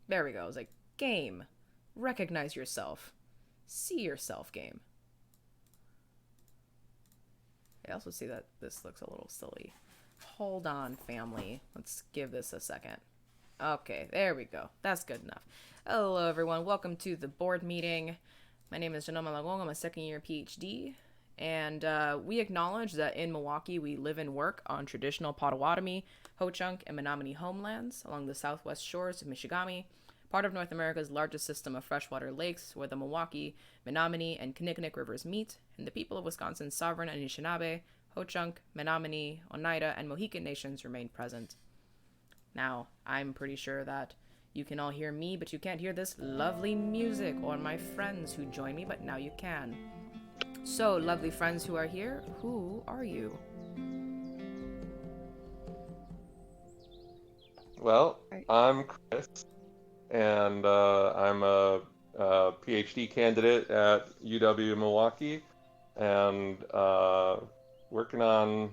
There we go. I was like, game. Recognize yourself. See yourself, game. I also see that this looks a little silly. Hold on, family. Let's give this a second. Okay, there we go. That's good enough. Hello, everyone. Welcome to the board meeting. My name is Janoma Magong. I'm a second-year PhD. And we acknowledge that in Milwaukee, we live and work on traditional Potawatomi, Ho-Chunk, and Menominee homelands along the southwest shores of Michigami, part of North America's largest system of freshwater lakes where the Milwaukee, Menominee, and Kinnickinnic rivers meet, and the people of Wisconsin's sovereign Anishinaabe, Ho-Chunk, Menominee, Oneida, and Mohican nations remain present. Now, I'm pretty sure that you can all hear me, but you can't hear this lovely music or my friends who join me, but now you can. So, lovely friends who are here, who are you? Well, I'm Chris, and I'm a PhD candidate at UW Milwaukee, and working on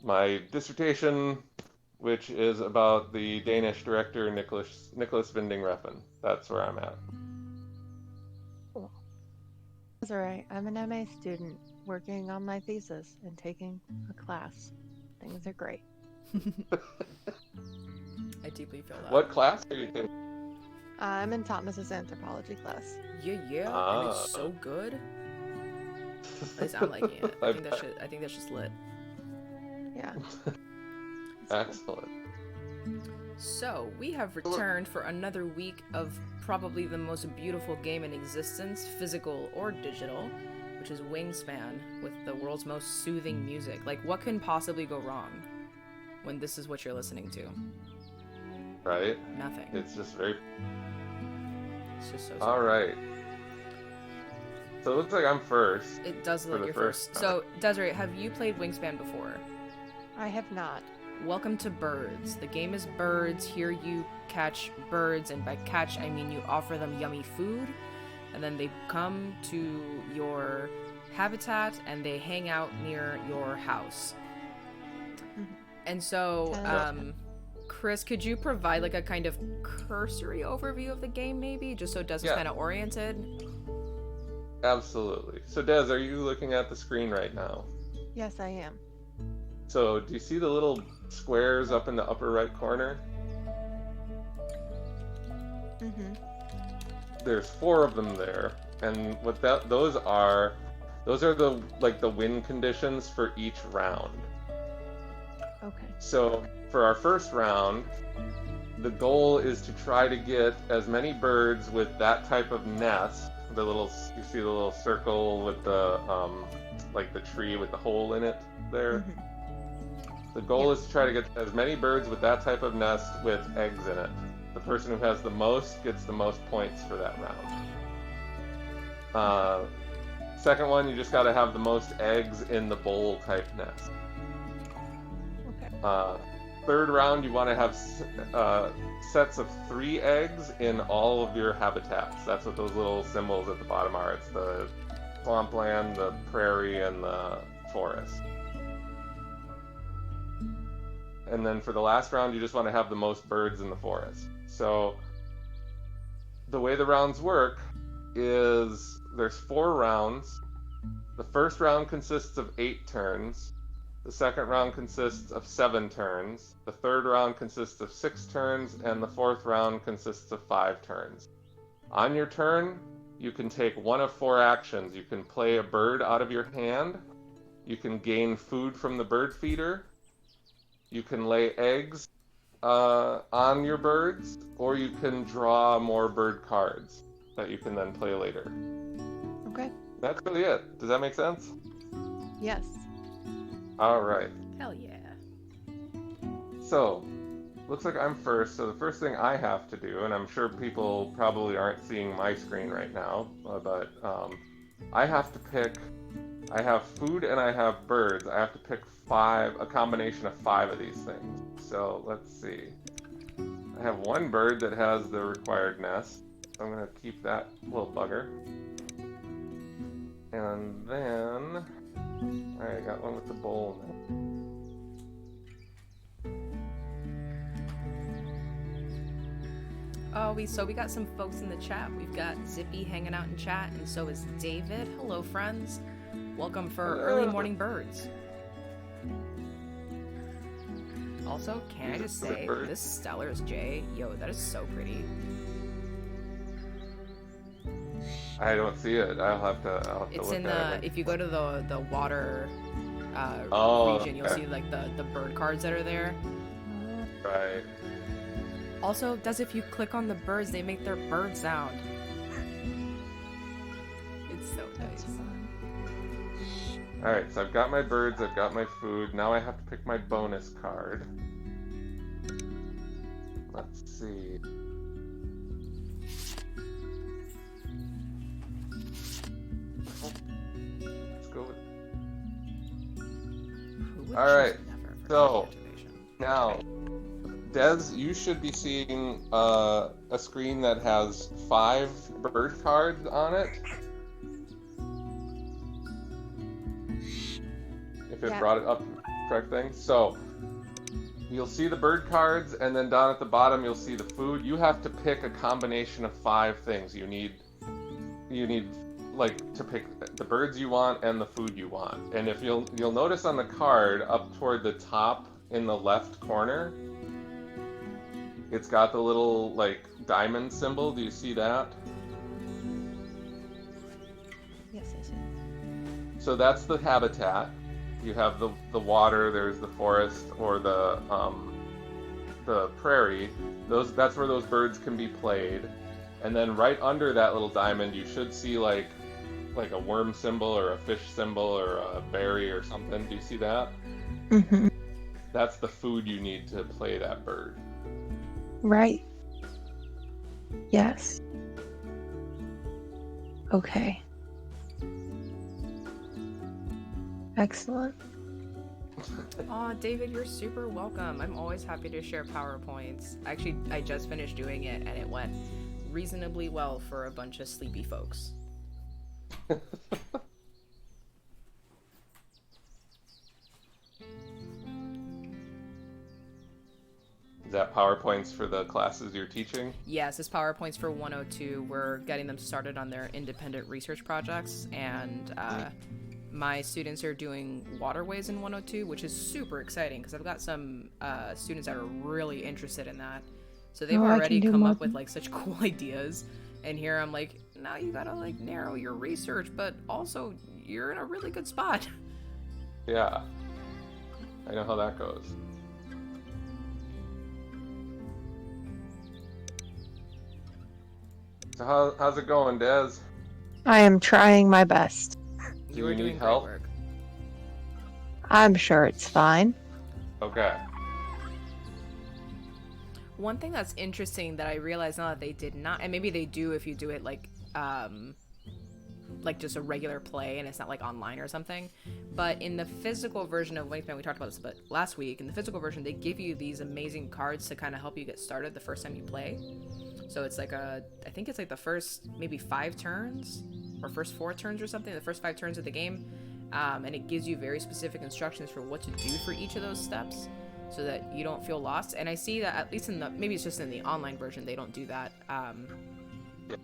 my dissertation, which is about the Danish director Nicholas Winding Refn. That's where I'm at. Cool. That's all right. I'm an MA student working on my thesis and taking a class. Things are great. I deeply feel that. What class are you taking? I'm in Thomas's anthropology class. Yeah, and it's so good. At least I'm liking it. I think that's just lit. Yeah. Excellent. So, we have returned for another week of probably the most beautiful game in existence, physical or digital, which is Wingspan, with the world's most soothing music. Like, what can possibly go wrong when this is what you're listening to? Right? Nothing. It's just very... It's just so All right. So it looks like I'm first. It does look like you're first. So, Desiree, have you played Wingspan before? I have not. Welcome to Birds. The game is Birds. Here you catch birds, and by catch, I mean you offer them yummy food, and then they come to your habitat, and they hang out near your house. Mm-hmm. And so, Chris, could you provide like a kind of cursory overview of the game, maybe, just so Des is kind of oriented? Absolutely. So, Des, are you looking at the screen right now? Yes, I am. So, do you see the little squares up in the upper right corner? Mm-hmm. There's 4 of them there, and what those are the win conditions for each round. Okay. So, for our first round, the goal is to try to get as many birds with that type of nest. You see the little circle with the like the tree with the hole in it there. Mm-hmm. The goal is to try to get as many birds with that type of nest with eggs in it. The person who has the most gets the most points for that round. Second one, you just got to have the most eggs in the bowl type nest. Okay. Third round, you want to have sets of 3 eggs in all of your habitats. That's what those little symbols at the bottom are. It's the swampland, the prairie, and the forest. And then for the last round, you just want to have the most birds in the forest. So the way the rounds work is there's 4 rounds. The first round consists of 8 turns. The second round consists of 7 turns. The third round consists of 6 turns, and the fourth round consists of 5 turns. On your turn, you can take one of 4 actions. You can play a bird out of your hand. You can gain food from the bird feeder. You can lay eggs on your birds, or you can draw more bird cards that you can then play later. Okay. That's really it. Does that make sense? Yes. All right. Hell yeah. So, looks like I'm first. So the first thing I have to do, and I'm sure people probably aren't seeing my screen right now, but I have to pick. I have food and I have birds. I have to pick a combination of 5 of these things. So let's see. I have 1 bird that has the required nest. So I'm going to keep that little bugger. And then, alright, I got one with the bowl now. Oh, we got some folks in the chat. We've got Zippy hanging out in chat, and so is David. Hello, friends. Welcome for Early Morning Birds. Also, can I just say, this Stellar's J, yo, that is so pretty. I don't see it. I'll have to It's look in at the, if you go to the water region, you'll see like the bird cards that are there. Right. Also, if you click on the birds, they make their bird sound. It's so nice. Alright, so I've got my birds, I've got my food. Now I have to pick my bonus card. Let's see. Let's go with... Alright, so now, Des, you should be seeing a screen that has 5 bird cards on it. If it brought it up the correct thing. So, you'll see the bird cards, and then down at the bottom you'll see the food. You have to pick a combination of 5 things. You need like to pick the birds you want and the food you want. And if you'll notice on the card up toward the top in the left corner, it's got the little like diamond symbol. Do you see that? Yes, I see. So that's the habitat. You have the water, there's the forest, or the prairie. That's where those birds can be played. And then right under that little diamond, you should see like a worm symbol or a fish symbol or a berry or something. Do you see that? Mm-hmm. That's the food you need to play that bird. Right. Yes. Okay. Excellent. Aw, David, you're super welcome. I'm always happy to share PowerPoints. Actually, I just finished doing it, and it went reasonably well for a bunch of sleepy folks. Is that PowerPoints for the classes you're teaching? Yes, it's PowerPoints for 102. We're getting them started on their independent research projects, and my students are doing waterways in 102, which is super exciting because I've got some students that are really interested in that. So they've already come up with like such cool ideas, and here I'm like, now you gotta like narrow your research, but also you're in a really good spot. Yeah, I know how that goes. So how's it going, Des? I am trying my best. You are doing help? great work. I'm sure it's fine. Okay. One thing that's interesting that I realized now that they did not, and maybe they do if you do it like just a regular play and it's not like online or something, but in the physical version of Wingspan, we talked about this but last week, in the physical version they give you these amazing cards to kind of help you get started the first time you play. So it's like I think it's like the first maybe 5 turns or first 4 turns or something, the first 5 turns of the game, and it gives you very specific instructions for what to do for each of those steps so that you don't feel lost. And I see that at least in the, maybe it's just in the online version they don't do that, but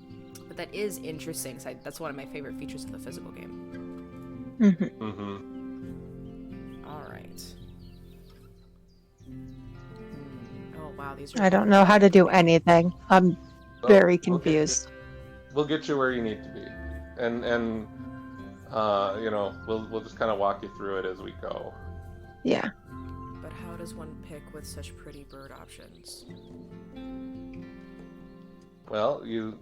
that is interesting because that's one of my favorite features of the physical game. Mm-hmm. Mm-hmm. All right. Oh wow, these are... I don't know how to do anything. I'm very confused. We'll get you where you need to be, and we'll just kind of walk you through it as we go. Yeah. But how does one pick with such pretty bird options? Well, you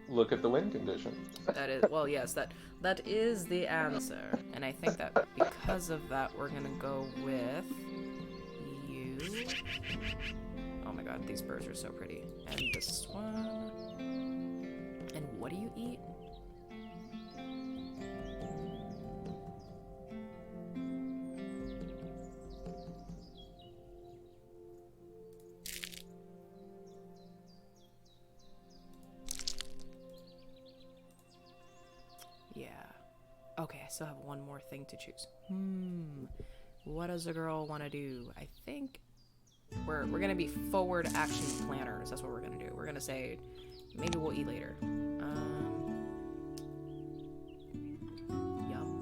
look at the wind conditions. That is, well, yes, that is the answer. And I think that because of that, we're gonna go with you. Oh my god, these birds are so pretty. And this one. And what do you eat? Yeah. Okay, I still have one more thing to choose. What does a girl want to do? I think We're gonna be forward action planners. That's what we're gonna do. We're gonna say, maybe we'll eat later. Yum.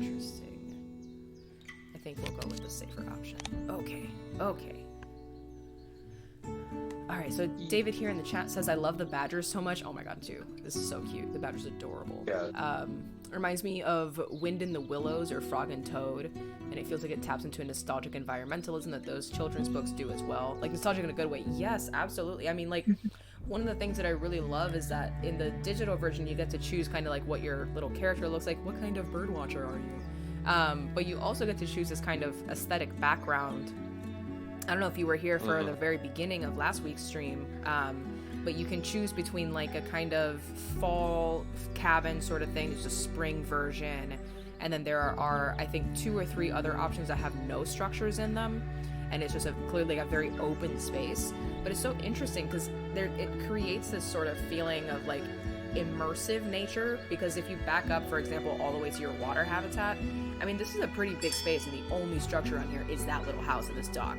Interesting. I think we'll go with the safer option. Okay. Alright, so David here in the chat says, I love the badgers so much. Oh my god, too. This is so cute. The badger's adorable. Yeah. Reminds me of Wind in the Willows or Frog and Toad, and it feels like it taps into a nostalgic environmentalism that those children's books do as well. Like, nostalgic in a good way. Yes, absolutely. I mean, like, one of the things that I really love is that in the digital version, you get to choose kind of like what your little character looks like. What kind of birdwatcher are you? But you also get to choose this kind of aesthetic background. I don't know if you were here for the very beginning of last week's stream, but you can choose between like a kind of fall cabin sort of thing. There's a spring version, and then there are I think 2 or 3 other options that have no structures in them, and it's just clearly a very open space. But it's so interesting because it creates this sort of feeling of like immersive nature, because if you back up, for example, all the way to your water habitat, I mean, this is a pretty big space, and the only structure on here is that little house and this dock.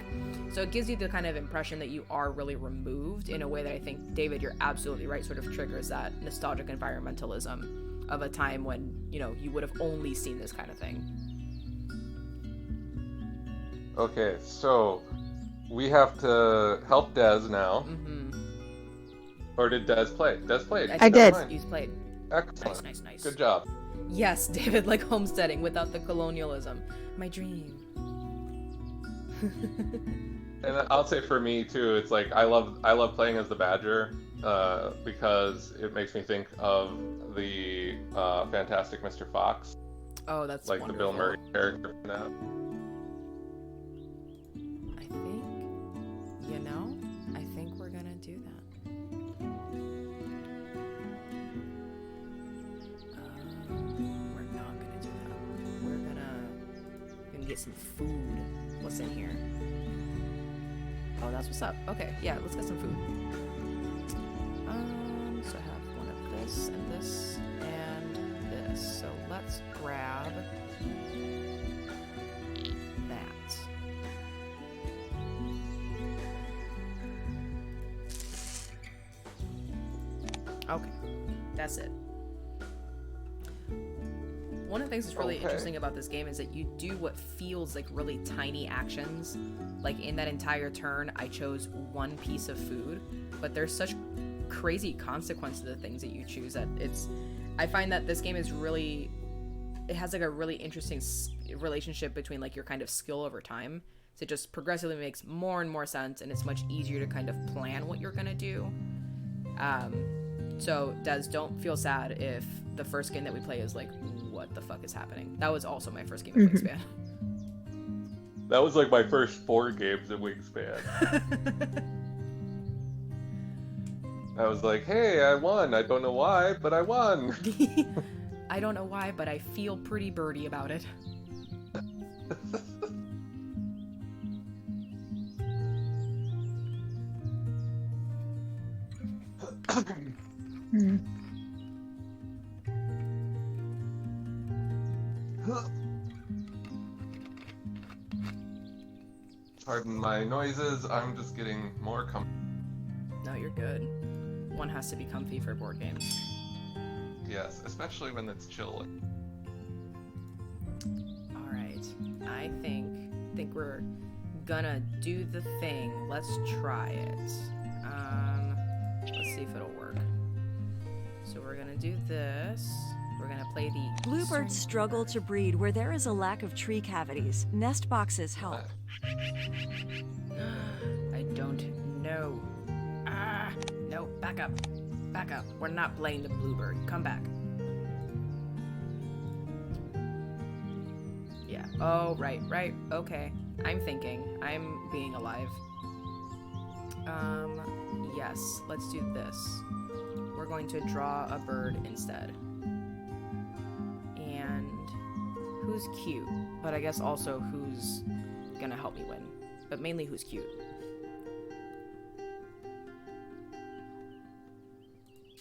So it gives you the kind of impression that you are really removed in a way that I think, David, you're absolutely right, sort of triggers that nostalgic environmentalism of a time when, you know, you would have only seen this kind of thing. Okay, so we have to help Des now. Or did Des play? Des played. I did. He's played. Excellent. Nice. Good job. Yes, David, like homesteading without the colonialism. My dream. And I'll say for me too, it's like I love playing as the Badger because it makes me think of the Fantastic Mr. Fox. Oh, that's like wonderful. the Bill Murray character from that. I think we're gonna do that. We're not gonna do that. We're gonna get some food. What's in here? Oh, that's what's up. Okay, yeah, let's get some food. So I have one of this and this and this. So let's grab that. Okay, that's it. One of the things that's really interesting about this game is that you do what feels like really tiny actions. Like in that entire turn, I chose one piece of food, but there's such crazy consequence to the things that you choose that I find that this game is really, it has like a really interesting relationship between like your kind of skill over time. So it just progressively makes more and more sense, and it's much easier to kind of plan what you're gonna do. So Des, don't feel sad if the first game that we play is like, what the fuck is happening? That was also my first game of Wingspan. That was like my first 4 games of Wingspan. I was like, hey, I won. I don't know why, but I won. I don't know why, but I feel pretty birdie about it. Pardon my noises, I'm just getting more comfy. No, you're good. One has to be comfy for board games. Yes, especially when it's chill. Alright, I think we're gonna do the thing. Let's try it. Let's see if it'll work. So we're gonna do this. We're gonna play the... Bluebirds struggle to breed where there is a lack of tree cavities. Nest boxes help. I don't know. No, back up. Back up. We're not playing the bluebird. Come back. Yeah. Oh, right. Okay. I'm thinking. I'm being alive. Yes. Let's do this. We're going to draw a bird instead. And who's cute? But I guess also who's gonna help me win. But mainly who's cute.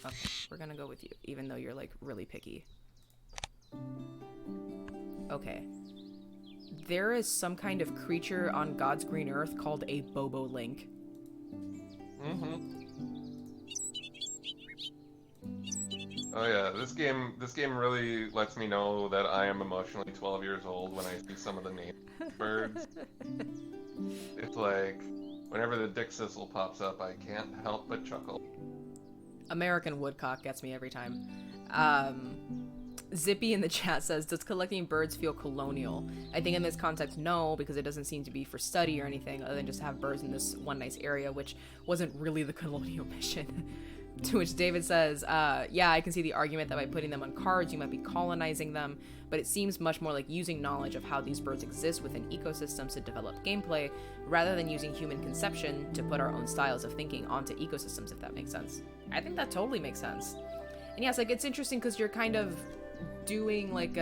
Okay, we're gonna go with you, even though you're like really picky. Okay. There is some kind of creature on God's green earth called a bobolink. Mm-hmm. Oh yeah, this game really lets me know that I am emotionally 12 years old when I see some of the named birds. It's like, whenever the dick sissel pops up, I can't help but chuckle. American woodcock gets me every time. Zippy in the chat says, does collecting birds feel colonial? I think in this context, no, because it doesn't seem to be for study or anything other than just have birds in this one nice area, which wasn't really the colonial mission. To which David says, yeah, I can see the argument that by putting them on cards, you might be colonizing them, but it seems much more like using knowledge of how these birds exist within ecosystems to develop gameplay, rather than using human conception to put our own styles of thinking onto ecosystems, if that makes sense. I think that totally makes sense. And yes, like, it's interesting because you're kind of doing like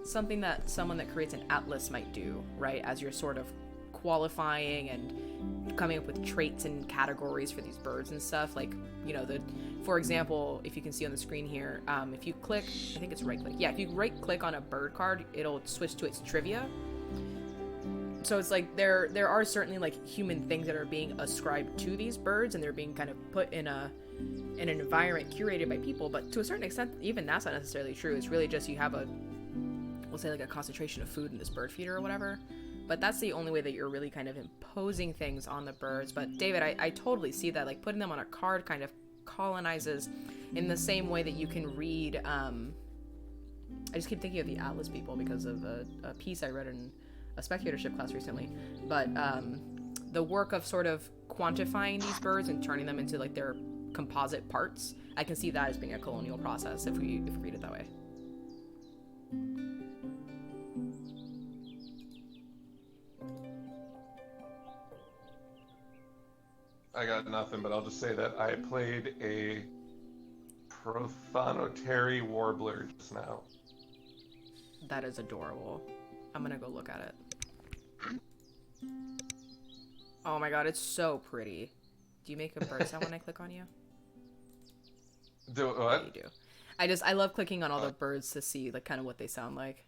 something that someone that creates an atlas might do, right? As you're sort of qualifying and coming up with traits and categories for these birds and stuff. Like, you know, for example, if you can see on the screen here, if you click, I think it's right click. Yeah, if you right click on a bird card, it'll switch to its trivia. So it's like there are certainly like human things that are being ascribed to these birds, and they're being kind of put in an environment curated by people. But to a certain extent, even that's not necessarily true. It's really just you have we'll say like a concentration of food in this bird feeder or whatever. But that's the only way that you're really kind of imposing things on the birds. But David, I totally see that. Like, putting them on a card kind of colonizes in the same way that you can read. I just keep thinking of the Atlas people because of a piece I read in a speculatorship class recently. But the work of sort of quantifying these birds and turning them into like their composite parts, I can see that as being a colonial process if we read it that way. I got nothing, but I'll just say that I played a Prothonotary warbler just now. That is adorable. I'm gonna go look at it. Oh my god, it's so pretty. Do you make a bird sound when I click on you? Do what? Yeah, you do. I love clicking on all the birds to see like kind of what they sound like.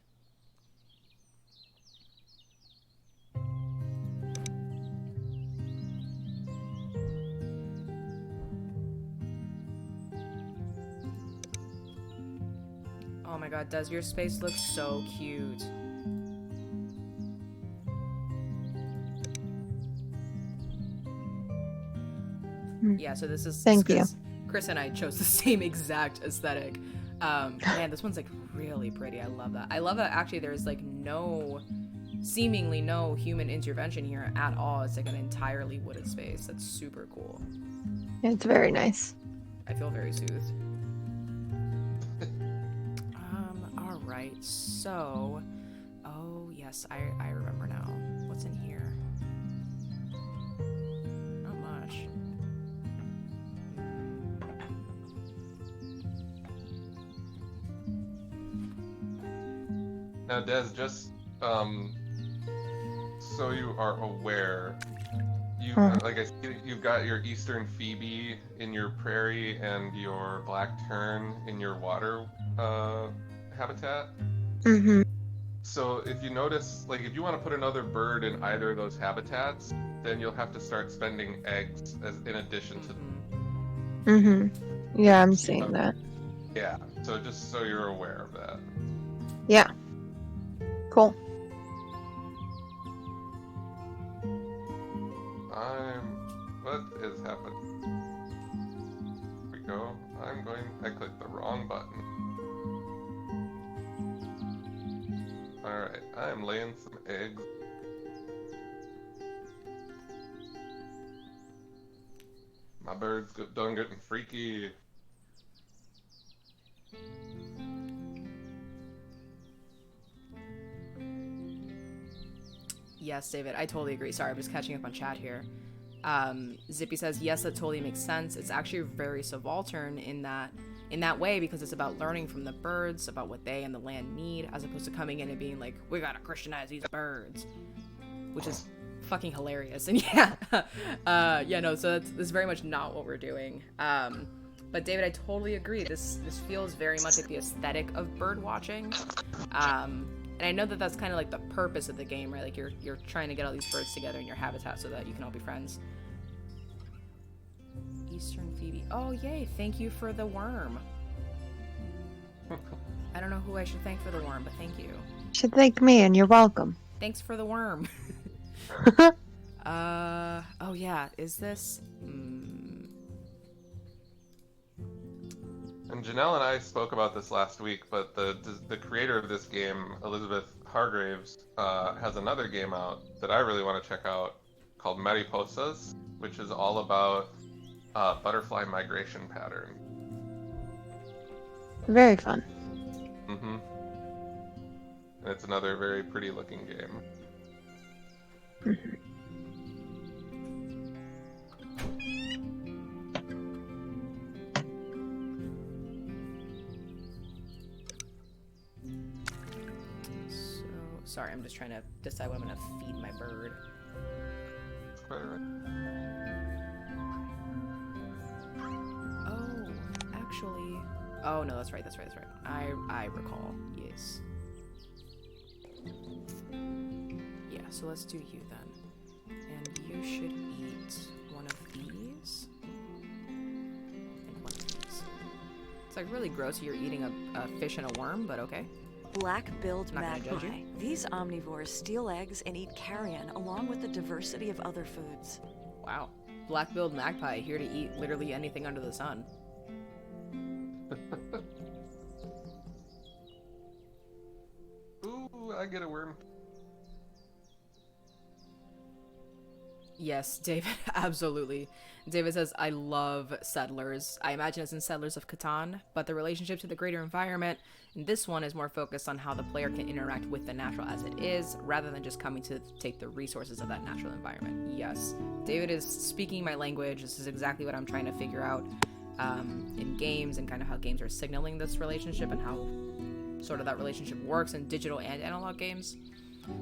Oh my god, does your space look so cute? Yeah, so this is Thank you. Chris and I chose the same exact aesthetic. Man, this one's like really pretty. I love that. I love that actually there's like seemingly no human intervention here at all. It's like an entirely wooded space. That's super cool. It's very nice. I feel very soothed. All right. So, oh yes, I remember now. What's in here? Not much. Now, Des, just so you are aware, like I see, you've got your eastern phoebe in your prairie and your black tern in your water habitat. Mm-hmm. So if you notice, like if you want to put another bird in either of those habitats, then you'll have to start spending eggs as in addition to. Mm-hmm. Yeah, I'm seeing that. Yeah. So just so you're aware of that. Yeah. Cool. What is happening? Here we go. I clicked the wrong button. Alright, I'm laying some eggs. My bird's done getting freaky. Yes, David, I totally agree. Sorry, I'm just catching up on chat here. Zippy says, yes, that totally makes sense. It's actually very subaltern in that way because it's about learning from the birds about what they and the land need, as opposed to coming in and being like, we gotta Christianize these birds, which is fucking hilarious. And yeah, so that's very much not what we're doing. But David, I totally agree. This feels very much like the aesthetic of bird watching. And I know that that's kind of like the purpose of the game, right? Like you're trying to get all these birds together in your habitat so that you can all be friends. Eastern Phoebe. Oh, yay. Thank you for the worm. I don't know who I should thank for the worm, but thank you. You should thank me, and you're welcome. Thanks for the worm. Oh yeah, is this? And Janelle and I spoke about this last week, but the creator of this game, Elizabeth Hargraves, has another game out that I really want to check out called Mariposas, which is all about butterfly migration pattern. Very fun. Mm-hmm. And it's another very pretty looking game. So sorry, I'm just trying to decide what I'm gonna feed my bird. That's quite all right. Oh, actually, oh no, that's right. I recall. Yes. Yeah, so let's do you then. And you should eat one of these. And one of these. It's like really gross you're eating a fish and a worm, but okay. Black-billed Not gonna judge magpie. These omnivores steal eggs and eat carrion along with a diversity of other foods. Wow. Black-billed magpie, here to eat literally anything under the sun. Ooh, I get a worm. Yes, David, absolutely. David says, I love Settlers. I imagine it's in Settlers of Catan, but the relationship to the greater environment in this one is more focused on how the player can interact with the natural as it is, rather than just coming to take the resources of that natural environment. Yes, David is speaking my language. This is exactly what I'm trying to figure out in games, and kind of how games are signaling this relationship and how sort of that relationship works in digital and analog games.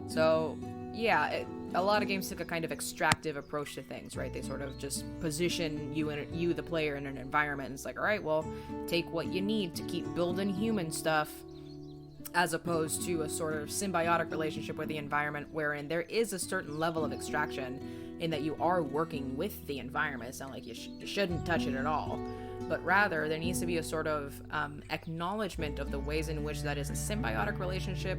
So yeah, a lot of games took a kind of extractive approach to things, right? They sort of just position you the player, in an environment, and it's like, all right, well, take what you need to keep building human stuff, as opposed to a sort of symbiotic relationship with the environment, wherein there is a certain level of extraction in that you are working with the environment. It's not like you shouldn't touch it at all, but rather there needs to be a sort of acknowledgement of the ways in which that is a symbiotic relationship,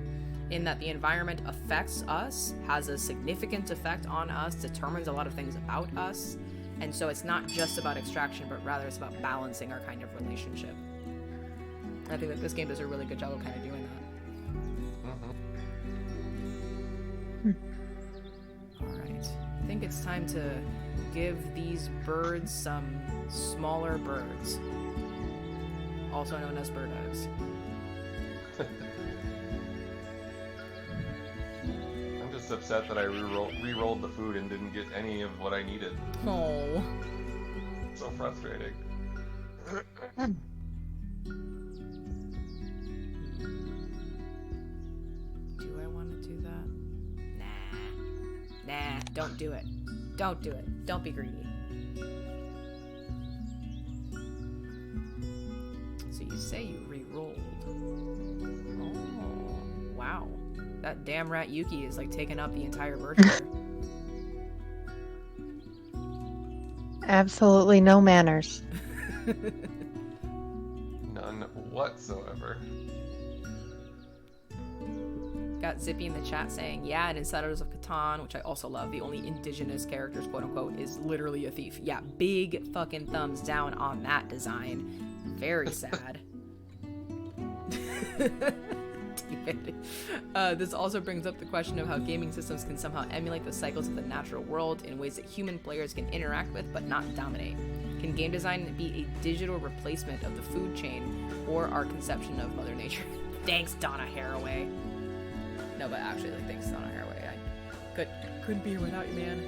in that the environment affects us, has a significant effect on us, determines a lot of things about us, and so it's not just about extraction, but rather it's about balancing our kind of relationship. I think that this game does a really good job of kind of doing that. Alright, I think it's time to give these birds some smaller birds, also known as bird eggs. I'm just upset that I re-rolled the food and didn't get any of what I needed. Oh. So frustrating. Do I want to do that? Nah, don't do it. Don't do it. Don't be greedy. So you say you re-rolled. Oh, wow. That damn rat Yuki is like taking up the entire bird here. Absolutely no manners. None whatsoever. Got Zippy in the chat saying, yeah, and in Settlers of Catan, which I also love, the only indigenous characters, quote unquote, is literally a thief. Yeah, big fucking thumbs down on that design. Very sad. This also brings up the question of how gaming systems can somehow emulate the cycles of the natural world in ways that human players can interact with but not dominate. Can game design be a digital replacement of the food chain or our conception of Mother Nature? Thanks, Donna Haraway. No, but actually, like, thanks, Donna Haraway. I couldn't be here without you, man.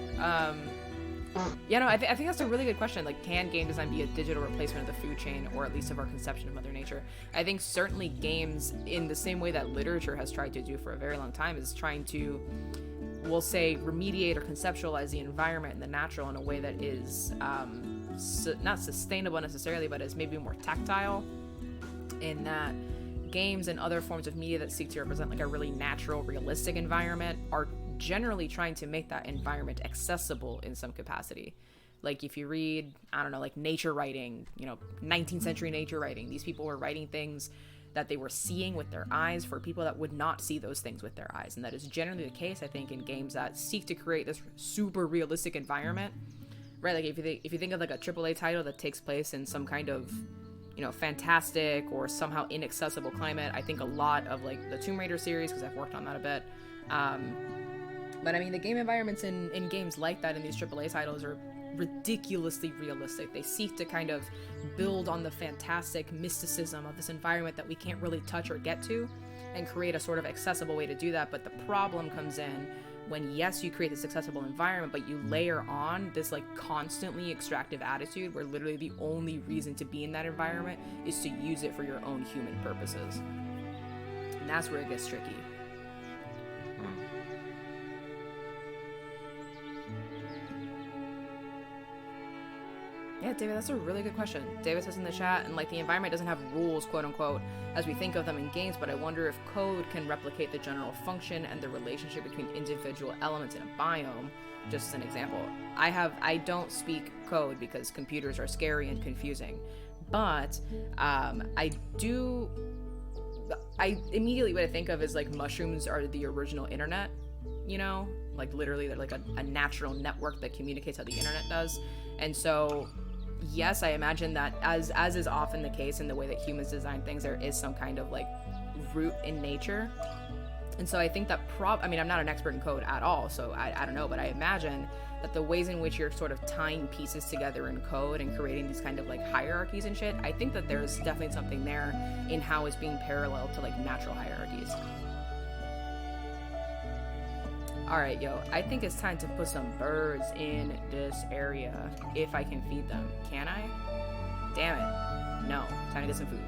Yeah, no, I think that's a really good question. Like, can game design be a digital replacement of the food chain, or at least of our conception of Mother Nature? I think certainly games, in the same way that literature has tried to do for a very long time, is trying to we'll say, remediate or conceptualize the environment and the natural in a way that is not sustainable necessarily, but is maybe more tactile, in that games and other forms of media that seek to represent like a really natural, realistic environment are generally trying to make that environment accessible in some capacity. Like if you read, I don't know, like nature writing, 19th century nature writing, these people were writing things that they were seeing with their eyes for people that would not see those things with their eyes. And that is generally the case, I think, in games that seek to create this super realistic environment, right? Like if you think of like a AAA title that takes place in some kind of, fantastic or somehow inaccessible climate, I think a lot of like the Tomb Raider series, because I've worked on that a bit. But I mean, the game environments in games like that in these AAA titles are ridiculously realistic. They seek to kind of build on the fantastic mysticism of this environment that we can't really touch or get to, and create a sort of accessible way to do that. But the problem comes in when, yes, you create this accessible environment, but you layer on this like constantly extractive attitude where literally the only reason to be in that environment is to use it for your own human purposes. And that's where it gets tricky. Yeah, David, that's a really good question. David says in the chat, and like the environment doesn't have rules, quote unquote, as we think of them in games, but I wonder if code can replicate the general function and the relationship between individual elements in a biome. Just as an example, I don't speak code because computers are scary and confusing, but immediately what I think of is like mushrooms are the original internet, like literally they're like a natural network that communicates how the internet does. And so yes, I imagine that as is often the case in the way that humans design things, there is some kind of like root in nature. And so I think that I'm not an expert in code at all, so I don't know, but I imagine that the ways in which you're sort of tying pieces together in code and creating these kind of like hierarchies and shit, I think that there's definitely something there in how it's being parallel to like natural hierarchies. Alright, yo, I think it's time to put some birds in this area, if I can feed them. Can I? Damn it. No. Time to get some food.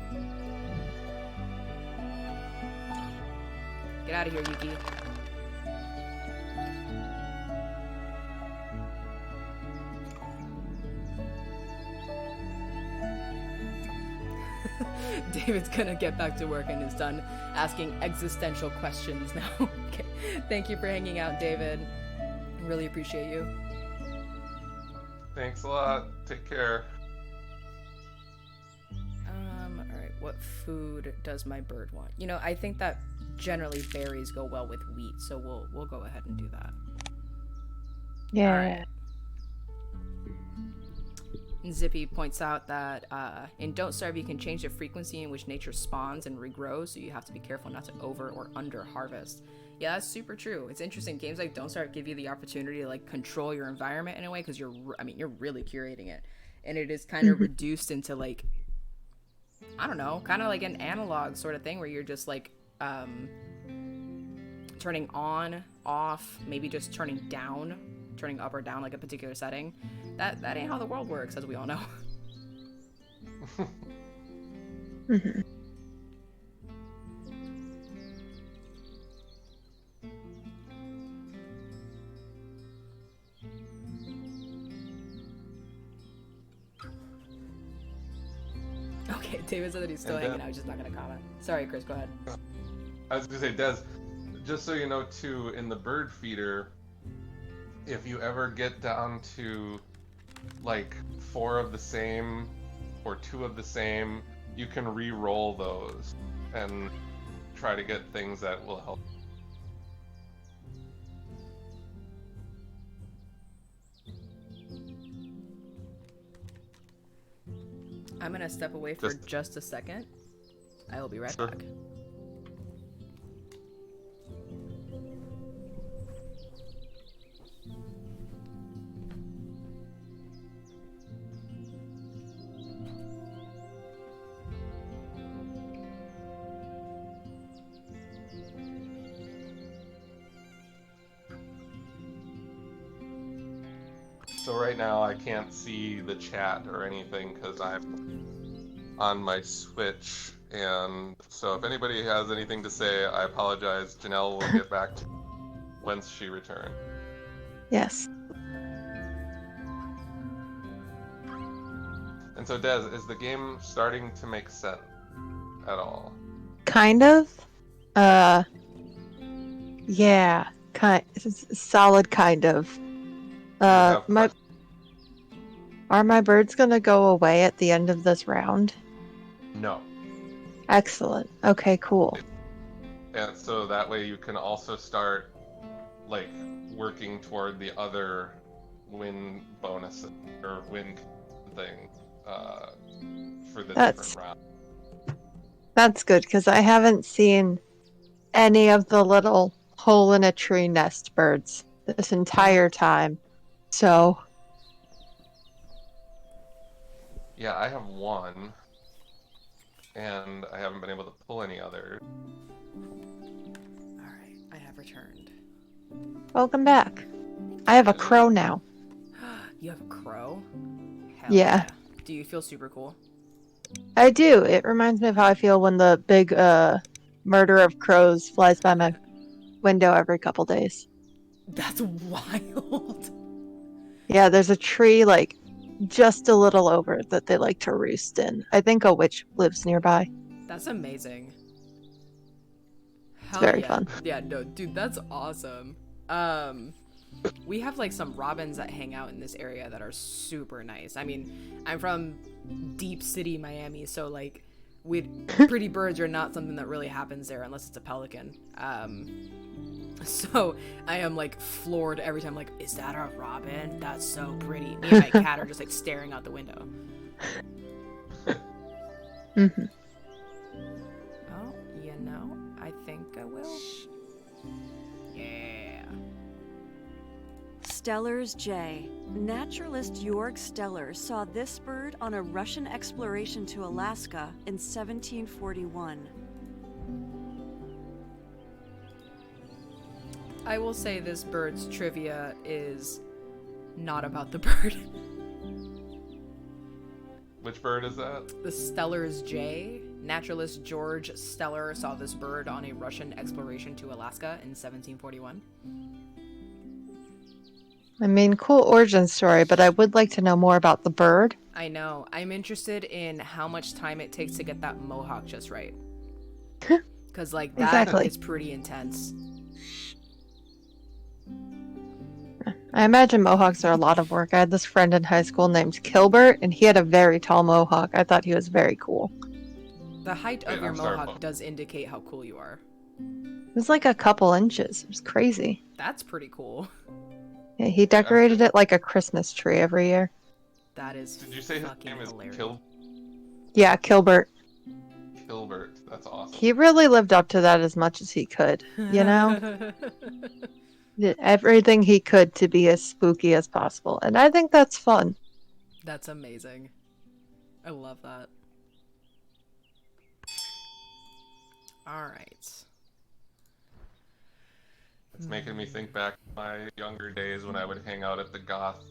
Get out of here, Yuki. David's gonna get back to work and is done asking existential questions now. Okay. Thank you for hanging out, David. Really appreciate you. Thanks a lot. Take care. Alright, what food does my bird want? I think that generally berries go well with wheat, so we'll go ahead and do that. Yeah. All right. Zippy points out that in Don't Starve you can change the frequency in which nature spawns and regrows, so you have to be careful not to over or under harvest. Yeah, that's super true. It's interesting. Games like Don't Starve give you the opportunity to like control your environment in a way, because you're really curating it, and it is kind of reduced into like, I don't know, kind of like an analog sort of thing where you're just like turning on, off, maybe just turning up or down like a particular setting. That ain't how the world works, as we all know. Okay, David said that he's still hanging out, he's just not gonna comment. Sorry, Chris, go ahead. I was gonna say, Des, just so you know too, in the bird feeder, if you ever get down to like 4 of the same or 2 of the same, you can re-roll those and try to get things that will help. I'm gonna step away for just a second. I will be right back. So right now I can't see the chat or anything because I'm on my Switch, and so if anybody has anything to say, I apologize. Janelle will get back to you. whence she returned. Yes. And so, Des, is the game starting to make sense at all? Kind of. Yeah. Solid kind of. have Are my birds gonna go away at the end of this round? No. Excellent. Okay, cool. And so that way you can also start, like, working toward the other win bonus or win thing for the different rounds. That's good, because I haven't seen any of the little hole in a tree nest birds this entire time. So, Yeah, I have one, and I haven't been able to pull any others. Alright, I have returned. welcome back. I have a crow now. You have a crow? Hell Yeah. Do you feel super cool? I do. It reminds me of how I feel when the big murder of crows flies by my window every couple days. That's wild. Yeah, there's a tree like just a little over that they like to roost in. I think a witch lives nearby. That's amazing. It's very fun. Yeah, no, dude, that's awesome. We have like some robins that hang out in this area that are super nice. I mean, I'm from deep city Miami, so like pretty birds are not something that really happens there unless it's a pelican. So I am like floored every time, like, is that a robin? That's so pretty. Me and my cat are just like staring out the window. Mm-hmm. Oh, you know, I think I will. Yeah. Steller's J. Naturalist Georg Steller saw this bird on a Russian exploration to Alaska in 1741. I will say this bird's trivia is not about the bird. Which bird is that? The Steller's J. Naturalist George Steller saw this bird on a Russian exploration to Alaska in 1741. I mean, cool origin story, but I would like to know more about the bird. I know. I'm interested in how much time it takes to get that mohawk just right. Because, like, that is pretty intense. I imagine mohawks are a lot of work. I had this friend in high school named Kilbert, and he had a very tall mohawk. I thought he was very cool. The height of your mohawk does indicate how cool you are. It was like a couple inches. It was crazy. That's pretty cool. Yeah, he decorated it like a Christmas tree every year. That is Did you say his name is Yeah, Kilbert. Kilbert. That's awesome. He really lived up to that as much as he could, you know? Did everything he could to be as spooky as possible. And I think that's fun. That's amazing. I love that. Alright. It's making me think back to my younger days when I would hang out at the goth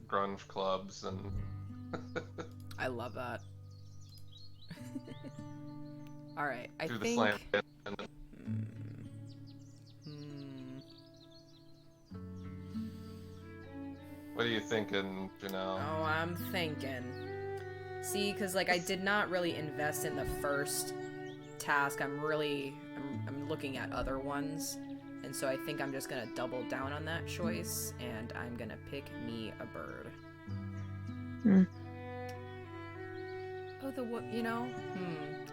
grunge clubs and... I love that. Alright, I through think... the slam pit and... What are you thinking, Janelle? Oh, I'm thinking. See, because like I did not really invest in the first task. I'm looking at other ones. And so I think I'm just gonna double down on that choice, and I'm gonna pick me a bird. Oh, you know?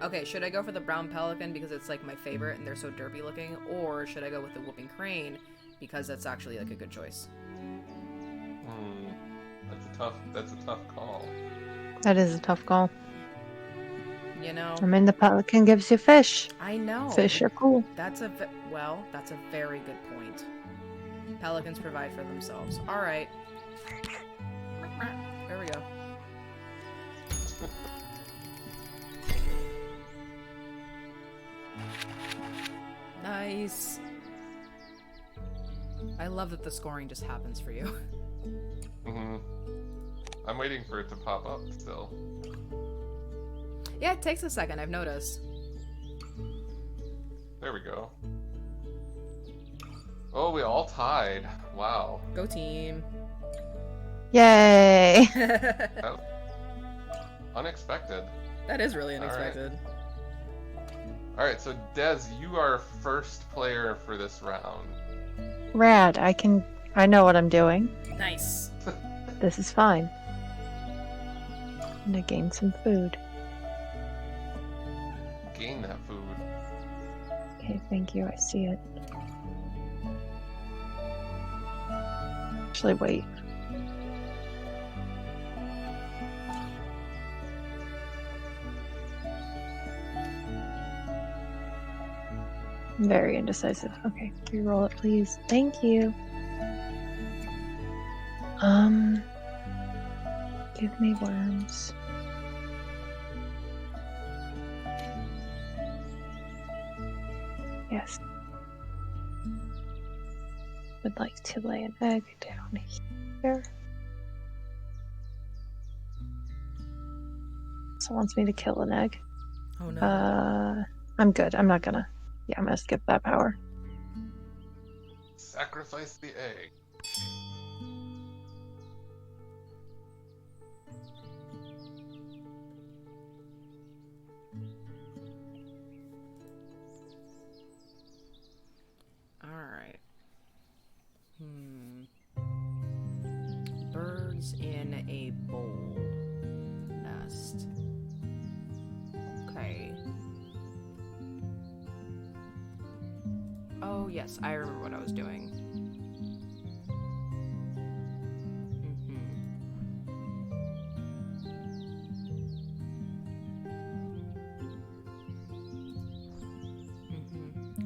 Okay, should I go for the brown pelican because it's like my favorite and they're so derpy looking, or should I go with the whooping crane because that's actually like a good choice? That's a tough call. That is a tough call. You know? I mean, the pelican gives you fish. I know. Fish are cool. That's a very good point. Pelicans provide for themselves. All right. There we go. Nice. I love that the scoring just happens for you. I'm waiting for it to pop up still. Yeah, it takes a second, I've noticed. There we go. Oh, we all tied. Wow. Go team. Yay! That unexpected. That is really All right. unexpected. All right, so Des, you are first player for this round. Rad. I know what I'm doing. Nice. This is fine. I'm gonna gain some food. Gain that food. Okay, thank you. I see it. Actually, wait. I'm very indecisive. Okay, reroll it, please. Thank you. Give me worms. Yes. Would like to lay an egg down here. So wants me to kill an egg. Oh no. I'm good. I'm not gonna. Yeah, I'm gonna skip that power. Sacrifice the egg. Alright. Birds in a bowl nest. Okay. Oh, yes, I remember what I was doing.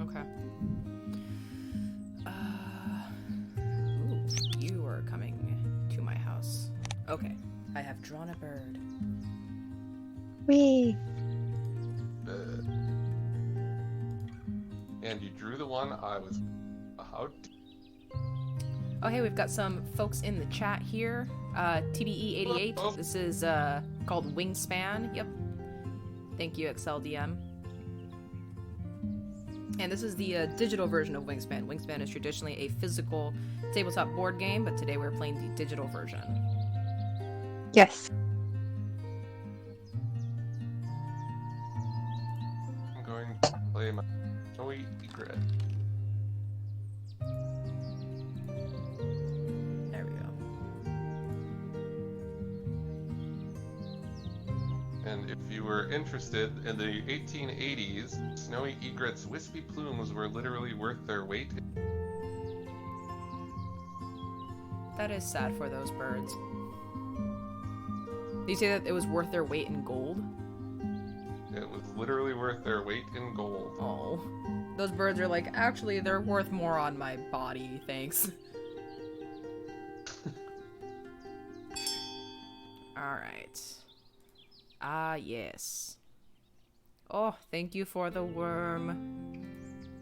Okay. Ooh, you are coming to my house. Okay, I have drawn a bird. Whee! And you drew the one I was. How? Oh, hey, we've got some folks in the chat here. TBE88. Oh. This is called Wingspan. Yep. Thank you, XLDM. And this is the digital version of Wingspan. Wingspan is traditionally a physical tabletop board game, but today we're playing the digital version. Yes. I'm going to play my snowy egret. There we go. And if you were interested, in the 1880s, snowy egret's wispy plumes were literally worth their weight. That is sad for those birds. Did you say that it was worth their weight in gold? It was literally worth their weight in gold. Oh. Those birds are like, actually, they're worth more on my body, thanks. Alright. Ah, yes. Oh, thank you for the worm.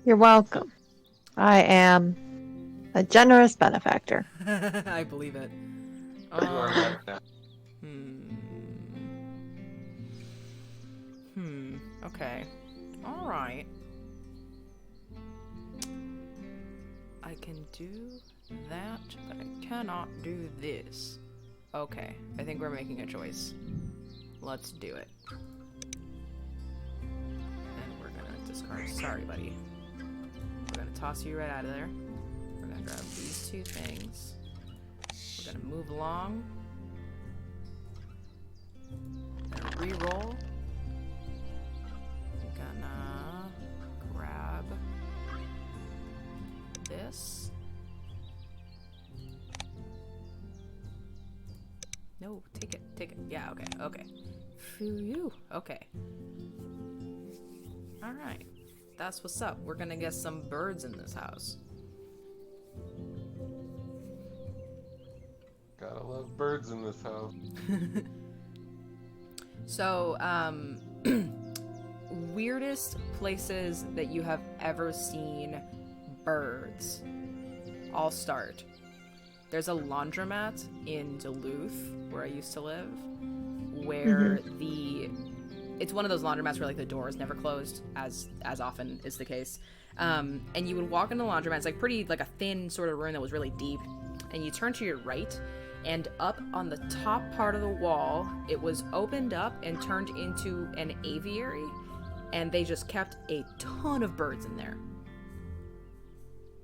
You're welcome. I am a generous benefactor. I believe it. You are right now. Okay. Alright. I can do that, but I cannot do this. Okay, I think we're making a choice. Let's do it. And we're gonna discard. Sorry, buddy. We're gonna toss you right out of there. We're gonna grab these two things. We're gonna move along. And re-roll. Gonna grab this. No, take it, take it. Yeah, okay, okay. Phew, okay. Alright. That's what's up. We're gonna get some birds in this house. Gotta love birds in this house. So, weirdest places that you have ever seen birds. I'll start. There's a laundromat in Duluth, where I used to live, where the it's one of those laundromats where like the door is never closed, as often is the case. And you would walk into the laundromat. It's like pretty like a thin sort of room that was really deep, and you turn to your right, and up on the top part of the wall, it was opened up and turned into an aviary, and they just kept a ton of birds in there.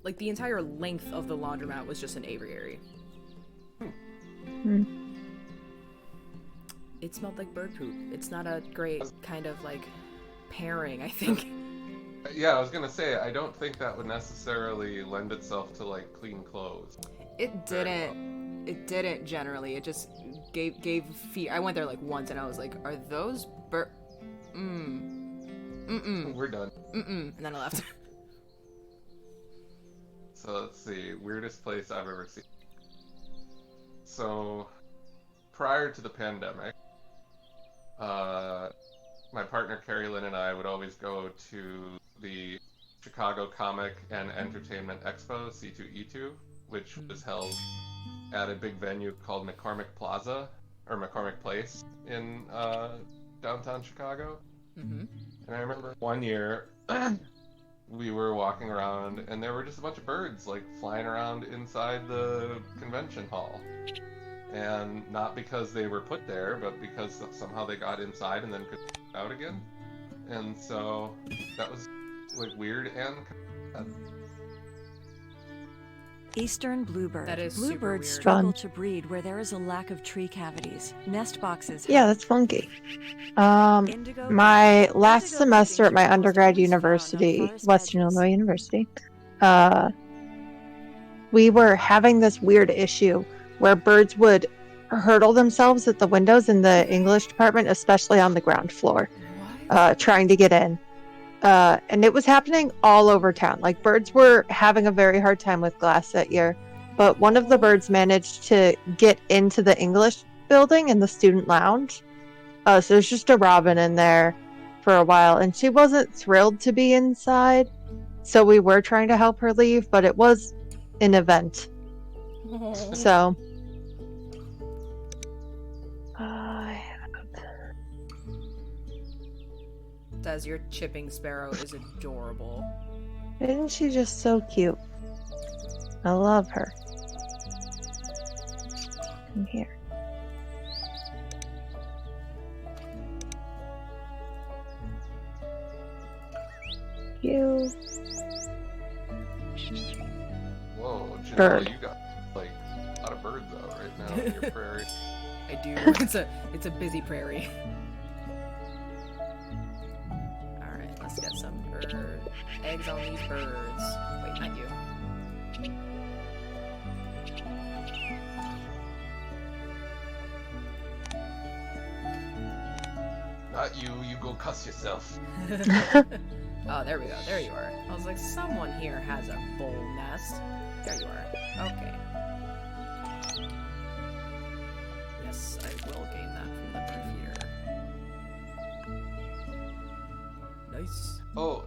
Like the entire length of the laundromat was just an aviary. It smelled like bird poop. It's not a great kind of like pairing, I think. Yeah, I was gonna say, I don't think that would necessarily lend itself to like clean clothes. It didn't generally. It just gave fear. I went there like once and I was like, are those bird? We're done. And then I left. So let's see, weirdest place I've ever seen. So prior to the pandemic, my partner Carrie Lynn and I would always go to the Chicago Comic and Entertainment Expo, C2E2, which was held at a big venue called McCormick Plaza, or McCormick Place in downtown Chicago. And I remember one year we were walking around and there were just a bunch of birds like flying around inside the convention hall. And not because they were put there, but because somehow they got inside and then could get out again. And so that was like weird and Eastern bluebird. That is super Bluebirds weird. struggle Fun. to breed where there is a lack of tree cavities. Nest boxes. Yeah, that's funky. Indigo. My last Indigo semester at my buildings are undergrad almost always found on university, forest Western edges. Illinois University, we were having this weird issue where birds would hurdle themselves at the windows in the English department, especially on the ground floor, trying to get in. And it was happening all over town. Like, birds were having a very hard time with glass that year. But one of the birds managed to get into the English building in the student lounge. So there's just a robin in there for a while. And she wasn't thrilled to be inside. So we were trying to help her leave, but it was an event. So... Says your chipping sparrow is adorable. Isn't she just so cute? I love her. Come here. You. Whoa, Janelle, Bird. you got like a lot of birds out right now in your prairie. I do. It's a busy prairie. Alright, let's get some eggs on these birds. Wait, not you. Not you, you go cuss yourself. Oh, there we go. There you are. I was like, someone here has a bull nest. There you are. Okay. Yes, I will gain that from the proof here. Nice. Oh,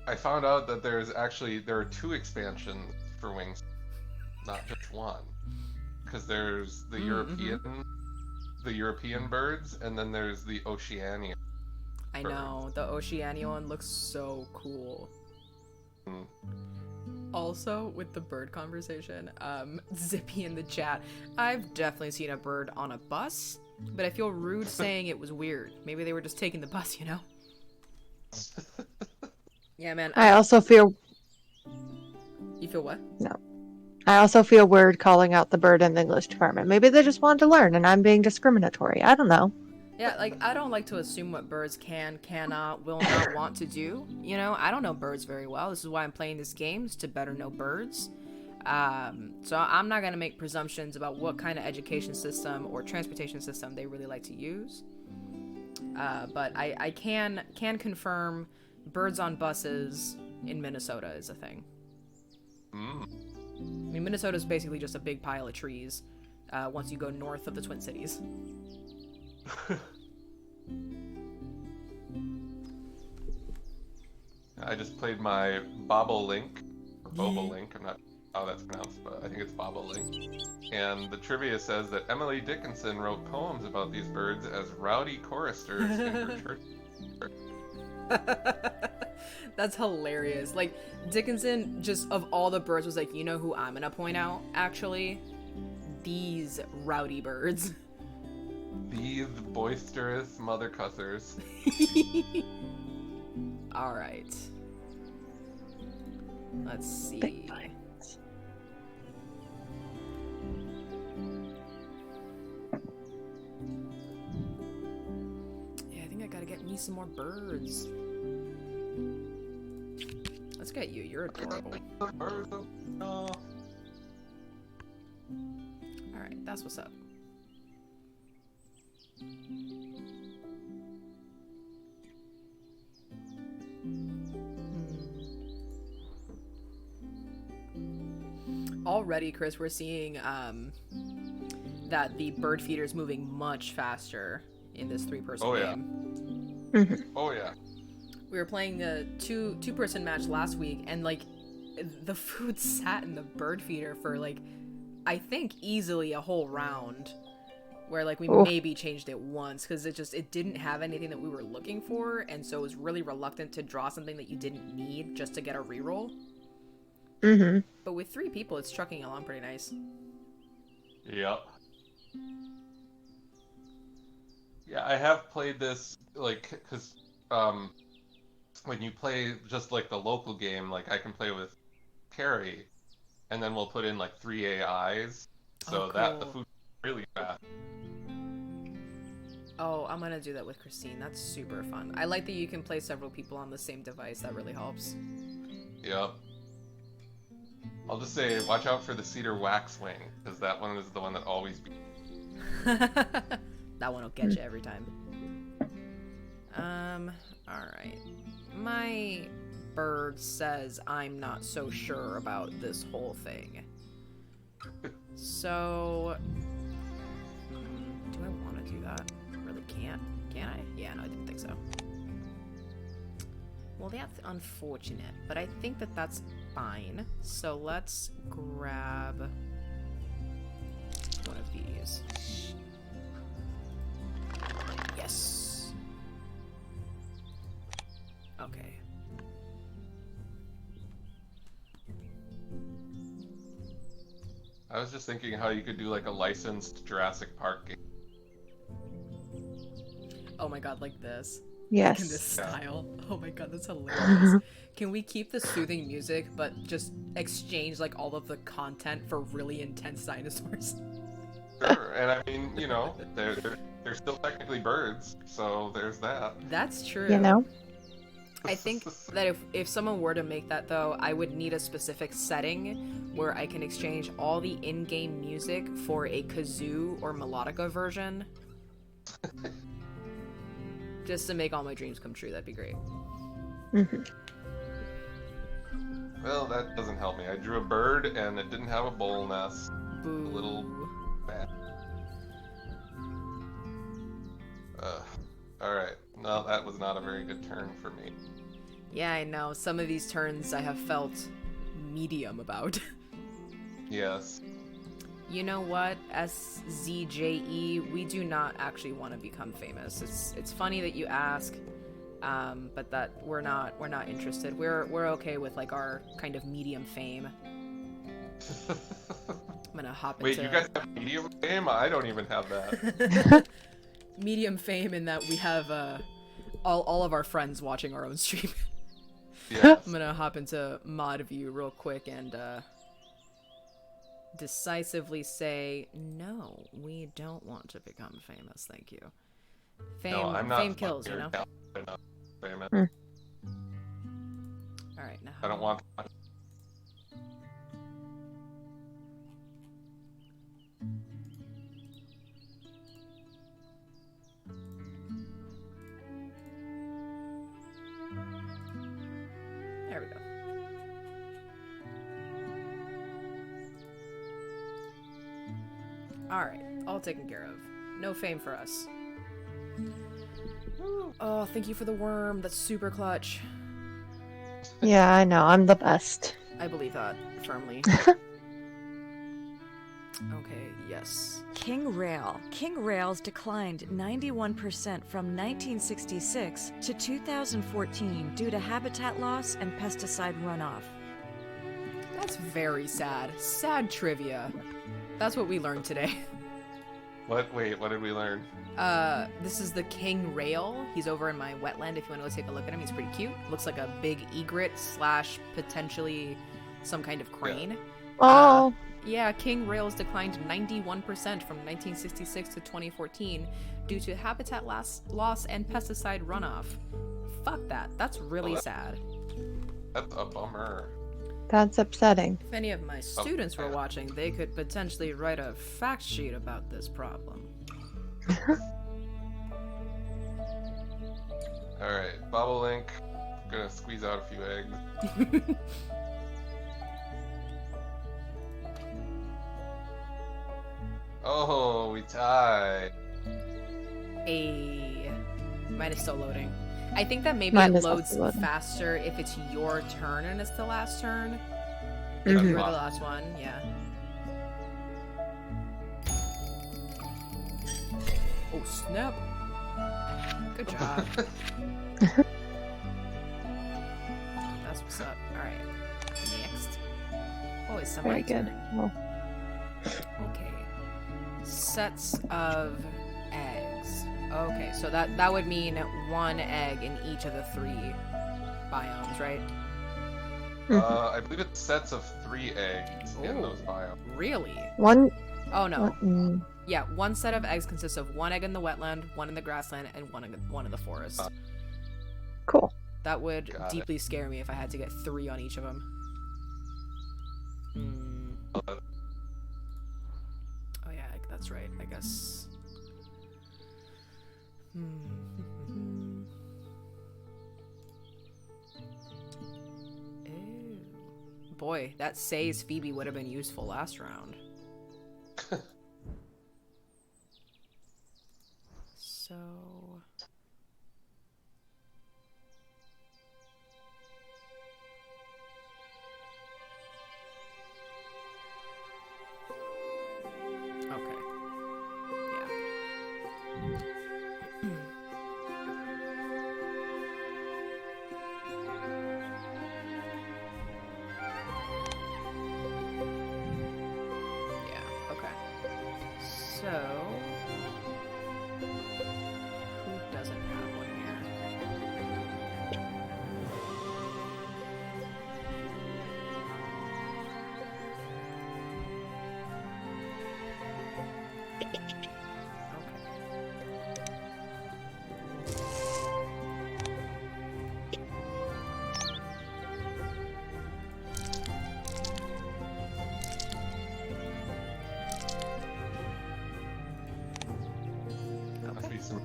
I found out that there are 2 expansions for Wings, not just one. Because there's the European birds, and then there's the Oceania. I know, the Oceania one looks so cool. Also, with the bird conversation, Zippy in the chat, I've definitely seen a bird on a bus, but I feel rude saying it was weird. Maybe they were just taking the bus, you know? Yeah, man. I also feel... You feel what? No. I also feel weird calling out the bird in the English department. Maybe they just wanted to learn and I'm being discriminatory. I don't know. Yeah, like, I don't like to assume what birds can, cannot, will not want to do. You know, I don't know birds very well. This is why I'm playing this game, is to better know birds. So I'm not going to make presumptions about what kind of education system or transportation system they really like to use. But I can confirm birds on buses in Minnesota is a thing. I mean, Minnesota is basically just a big pile of trees once you go north of the Twin Cities. I just played my Bobolink, I'm not how that's pronounced, but I think it's bobolink. And the trivia says that Emily Dickinson wrote poems about these birds as rowdy choristers in her church. That's hilarious. Like, Dickinson, just of all the birds, was like, you know who I'm gonna point out, actually? These rowdy birds. These boisterous mother cussers. Alright. Let's see. Big pines. Yeah, I think I gotta get me some more birds. Let's get you. You're adorable. Alright, that's what's up. Already, Chris, we're seeing that the bird feeder is moving much faster in this 3-person game. Mm-hmm. Oh yeah. We were playing a two-person match last week, and like the food sat in the bird feeder for like I think easily a whole round. Where like we maybe changed it once because it didn't have anything that we were looking for, and so it was really reluctant to draw something that you didn't need just to get a reroll. Mm-hmm. But with 3 people, it's trucking along pretty nice. Yep. Yeah, I have played this, like, because when you play just, like, the local game, like, I can play with Carrie, and then we'll put in, like, 3 AIs, so that the food's really fast. Oh, I'm gonna do that with Christine. That's super fun. I like that you can play several people on the same device. That really helps. Yep. I'll just say, watch out for the cedar waxwing, because that one is the one that always beats. That one will get you every time. Alright. My bird says I'm not so sure about this whole thing. So... do I want to do that? I really can't. Can I? Yeah, no, I didn't think so. Well, that's unfortunate, but I think that that's fine. So let's grab one of these. Yes. Okay. I was just thinking how you could do like a licensed Jurassic Park game. Oh my god, like this. Yes. In this style. Oh my god, that's hilarious. Can we keep the soothing music, but just exchange like all of the content for really intense dinosaurs? Sure, and I mean, you know, they're still technically birds, so there's that. That's true. You know? I think that if someone were to make that, though, I would need a specific setting where I can exchange all the in-game music for a kazoo or melodica version. Just to make all my dreams come true, that'd be great. Mm-hmm. Well, that doesn't help me. I drew a bird and it didn't have a bowl nest. Boo. A little bad. Alright. No, that was not a very good turn for me. Yeah, I know. Some of these turns I have felt medium about. Yes. You know what, SZJE, we do not actually want to become famous. It's funny that you ask, but that we're not interested. We're okay with like our kind of medium fame. I'm gonna hop into... Wait, you guys have medium fame? I don't even have that. Medium fame in that we have all of our friends watching our own stream. Yes. I'm gonna hop into mod view real quick and decisively say, no, we don't want to become famous, thank you. No, I'm not fame kills, you know? Enough famous. Alright, now... I don't want... There we go. Alright, all taken care of. No fame for us. Oh, thank you for the worm. That's super clutch. Yeah, I know. I'm the best. I believe that firmly. Okay, yes. King Rail. King Rails declined 91% from 1966 to 2014 due to habitat loss and pesticide runoff. That's very sad. Sad trivia. That's what we learned today. What? Wait, what did we learn? This is the king rail. He's over in my wetland if you want to go take a look at him. He's pretty cute. Looks like a big egret / potentially some kind of crane. Oh, Yeah, king rails declined 91% from 1966 to 2014 due to habitat loss and pesticide runoff. Fuck that. That's really sad. That's a bummer. that's upsetting. If any of my students were watching, they could potentially write a fact sheet about this problem. Alright, Bobolink. Gonna squeeze out a few eggs. Oh, we tied. Mine is still loading. I think that maybe Mine it is also loads loading. faster if it's your turn and it's the last turn. Mhm. If you're the Awesome. last one, yeah. Oh, snap. Good job. That's what's up. Alright. Next. Oh, it's Very somebody good. Well, Okay. Sets of eggs. Okay, so that would mean one egg in each of the 3 biomes, right? I believe it's sets of 3 eggs in Ooh. those biomes. Really? one. Oh no. Mm, Yeah, one set of eggs consists of 1 egg in the wetland, 1 in the grassland, and one in the forest. cool. That would Got it. deeply scare me if I had to get 3 on each of them. Uh, Oh yeah, that's right. I guess. Ew. Boy, that says Phoebe would have been useful last round. So. Okay. Yeah. Yeah, okay. So, who doesn't have one here? Okay. Must be some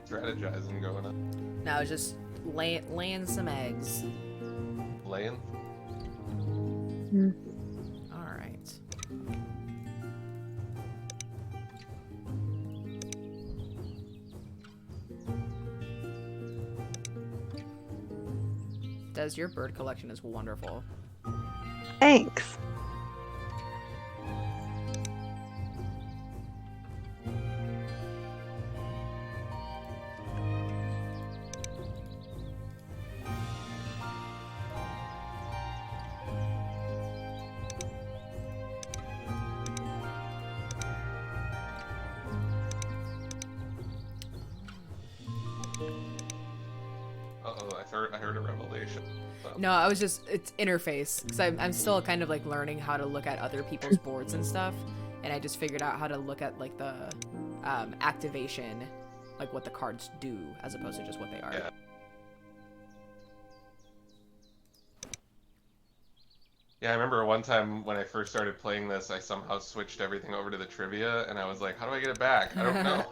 strategizing going on. Now it's just laying some eggs. Laying? Mm. All right. Des, your bird collection is wonderful. Thanks. Uh-oh, I heard a revelation. So. No, I was just, it's interface, because I'm still kind of like learning how to look at other people's boards and stuff, and I just figured out how to look at like the activation, like what the cards do, as opposed to just what they are. Yeah. Yeah, I remember one time when I first started playing this, I somehow switched everything over to the trivia, and I was like, how do I get it back? I don't know.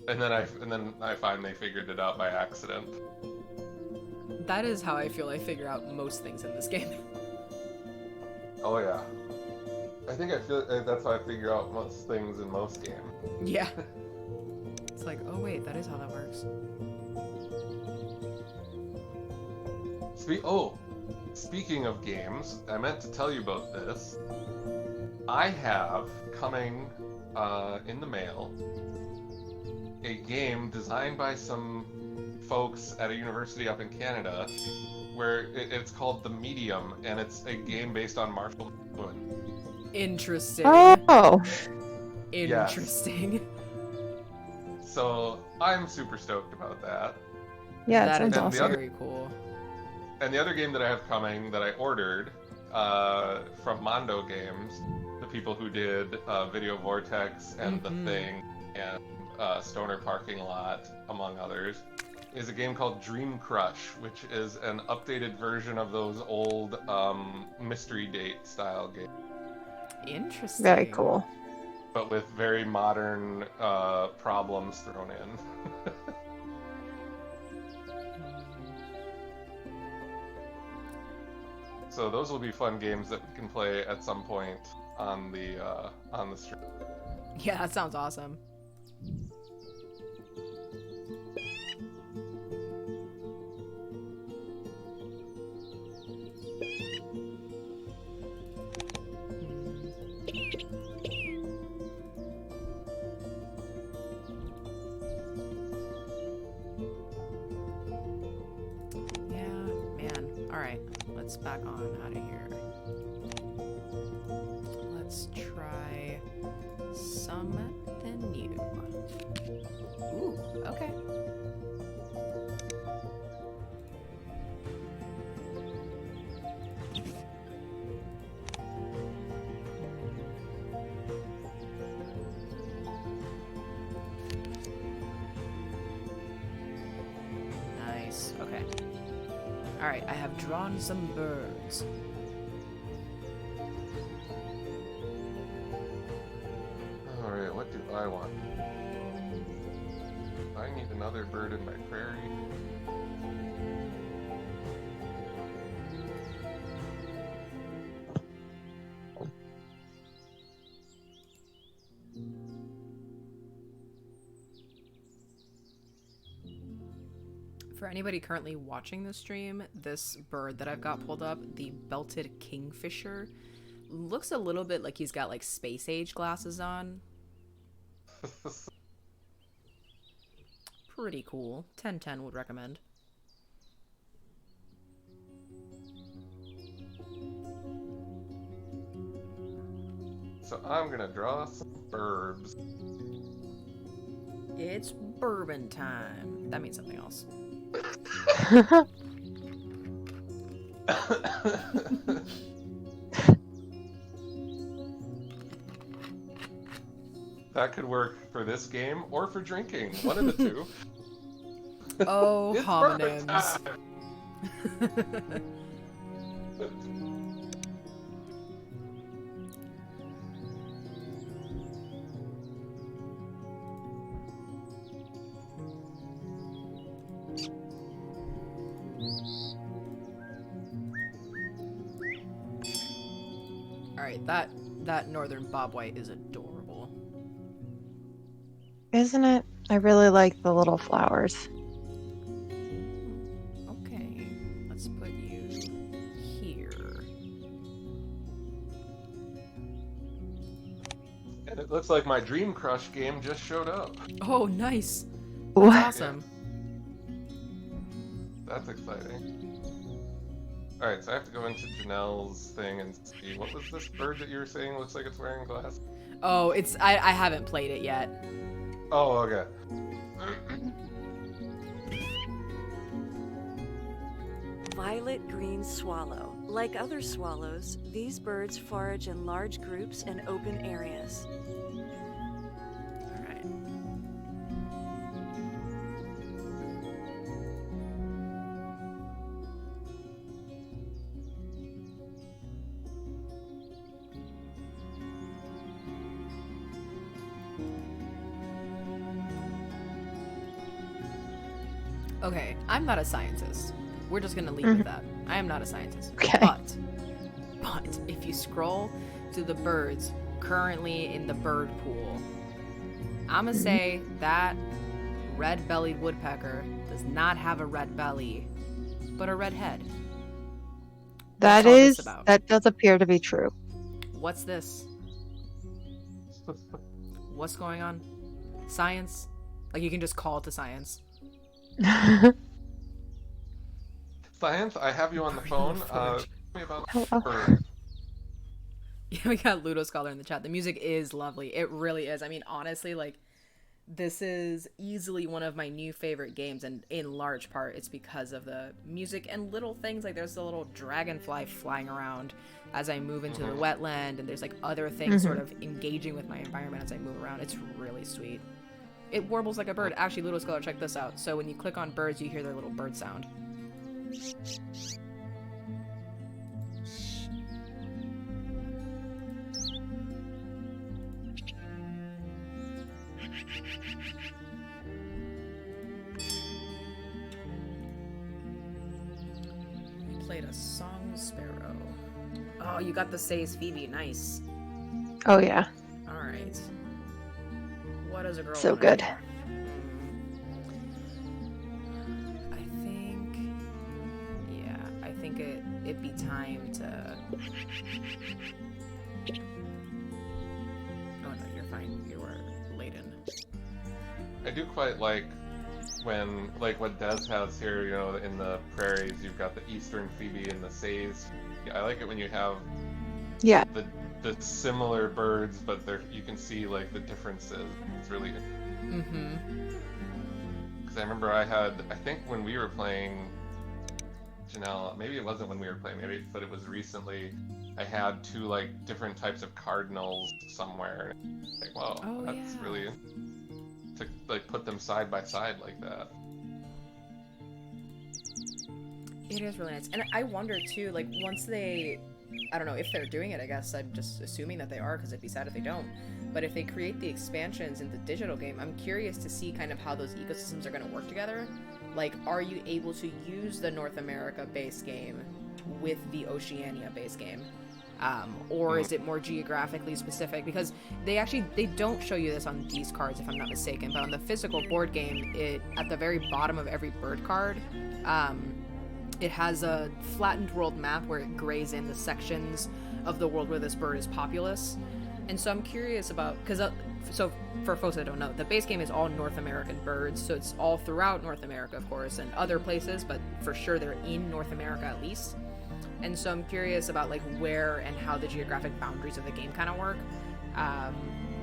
and then I finally figured it out by accident. That is how I feel I figure out most things in this game. Oh yeah. I think that's how I figure out most things in most games. Yeah. It's like, oh wait, that is how that works. speaking of games, I meant to tell you about this. I have coming in the mail a game designed by some folks at a university up in Canada where it's called The Medium, and it's a game based on Marshall McLuhan. Interesting. Oh, Interesting. Yes. So I'm super stoked about that. yeah, it That sounds is awesome. very cool. And the other game that I have coming that I ordered from Mondo Games, the people who did Video Vortex and The Thing and Stoner Parking Lot, among others, is a game called Dream Crush, which is an updated version of those old mystery date style games. Interesting. Very cool. But with very modern problems thrown in. So those will be fun games that we can play at some point on the stream. Yeah, that sounds awesome. Yeah, man. All right, let's back on out of here. Let's try something new. Ooh, okay. Nice. Okay. All right, I have drawn some birds. Alright, what do I want? I need another bird in my prairie. For anybody currently watching the stream, this bird that I've got pulled up, the belted kingfisher, looks a little bit like he's got like space age glasses on. Pretty cool. 10/10 would recommend. So I'm gonna draw some burbs. It's bourbon time. That means something else. That could work for this game or for drinking. One of the two. Oh, It's bourbon homonyms. time. Alright, that northern bobwhite is adorable. Isn't it? I really like the little flowers. Okay, let's put you here. And it looks like my Dream Crush game just showed up. Oh, nice. What? Awesome. That's exciting. Alright, so I have to go into Janelle's thing and see, what was this bird that you were saying looks like it's wearing glasses? Oh, I haven't played it yet. Oh, okay. Violet green swallow. Like other swallows, these birds forage in large groups and open areas. Alright. Okay, I'm not a scientist. We're just gonna leave with that. I am not a scientist. Okay. But if you scroll to the birds currently in the bird pool, I'ma say that red-bellied woodpecker does not have a red belly, but a red head. That all this is, about? that does appear to be true. What's this? What's going on? Science? Like, you can just call it to science. Science, I have you on the phone. Tell me about Hello. birds. Yeah, we got Ludo Scholar in the chat. The music is lovely. It really is. I mean, honestly, like, this is easily one of my new favorite games, and in large part, it's because of the music and little things. Like, there's a little dragonfly flying around as I move into the wetland, and there's, like, other things sort of engaging with my environment as I move around. It's really sweet. It warbles like a bird. Actually, Ludo Scholar, check this out. So when you click on birds, you hear their little bird sound. You played a song sparrow. Oh, you got the Says Phoebe. Nice. Oh yeah, All right. What does a girl so wanna good. do? I think it'd be time to... Oh no, you're fine. You were laden. I do quite like when, like what Des has here, you know, in the prairies, you've got the eastern phoebe and the says. I like it when you have Yeah. the similar birds, but you can see like the differences. It's really because I remember I think when we were playing, Janelle, maybe it wasn't when we were playing, but it was recently. I had two like different types of cardinals somewhere. Like, wow, Oh, that's yeah. really to like put them side by side like that. It is really nice. And I wonder too, like, once they... I don't know if they're doing it, I guess. I'm just assuming that they are, because it'd be sad if they don't. But if they create the expansions in the digital game, I'm curious to see kind of how those ecosystems are going to work together. Like, are you able to use the North America base game with the Oceania base game? Or is it more geographically specific? Because they don't show you this on these cards, if I'm not mistaken, but on the physical board game, at the very bottom of every bird card, it has a flattened world map where it grays in the sections of the world where this bird is populous. And so I'm curious about, so for folks that don't know, the base game is all North American birds, so it's all throughout North America, of course, and other places, but for sure they're in North America at least. And so I'm curious about like where and how the geographic boundaries of the game kind of work.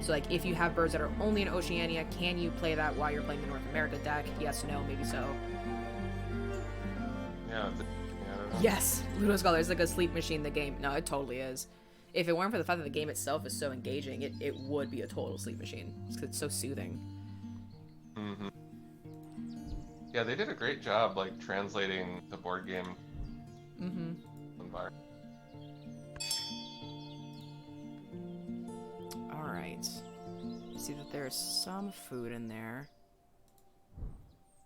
So like if you have birds that are only in Oceania, can you play that while you're playing the North America deck? Yes, no, maybe so. Yeah, I don't know. Yes, Ludo Scholar is like a sleep machine, the game. No, it totally is. If it weren't for the fact that the game itself is so engaging, it would be a total sleep machine. It's so soothing. Yeah, they did a great job like translating the board game environment. Alright. See that there's some food in there.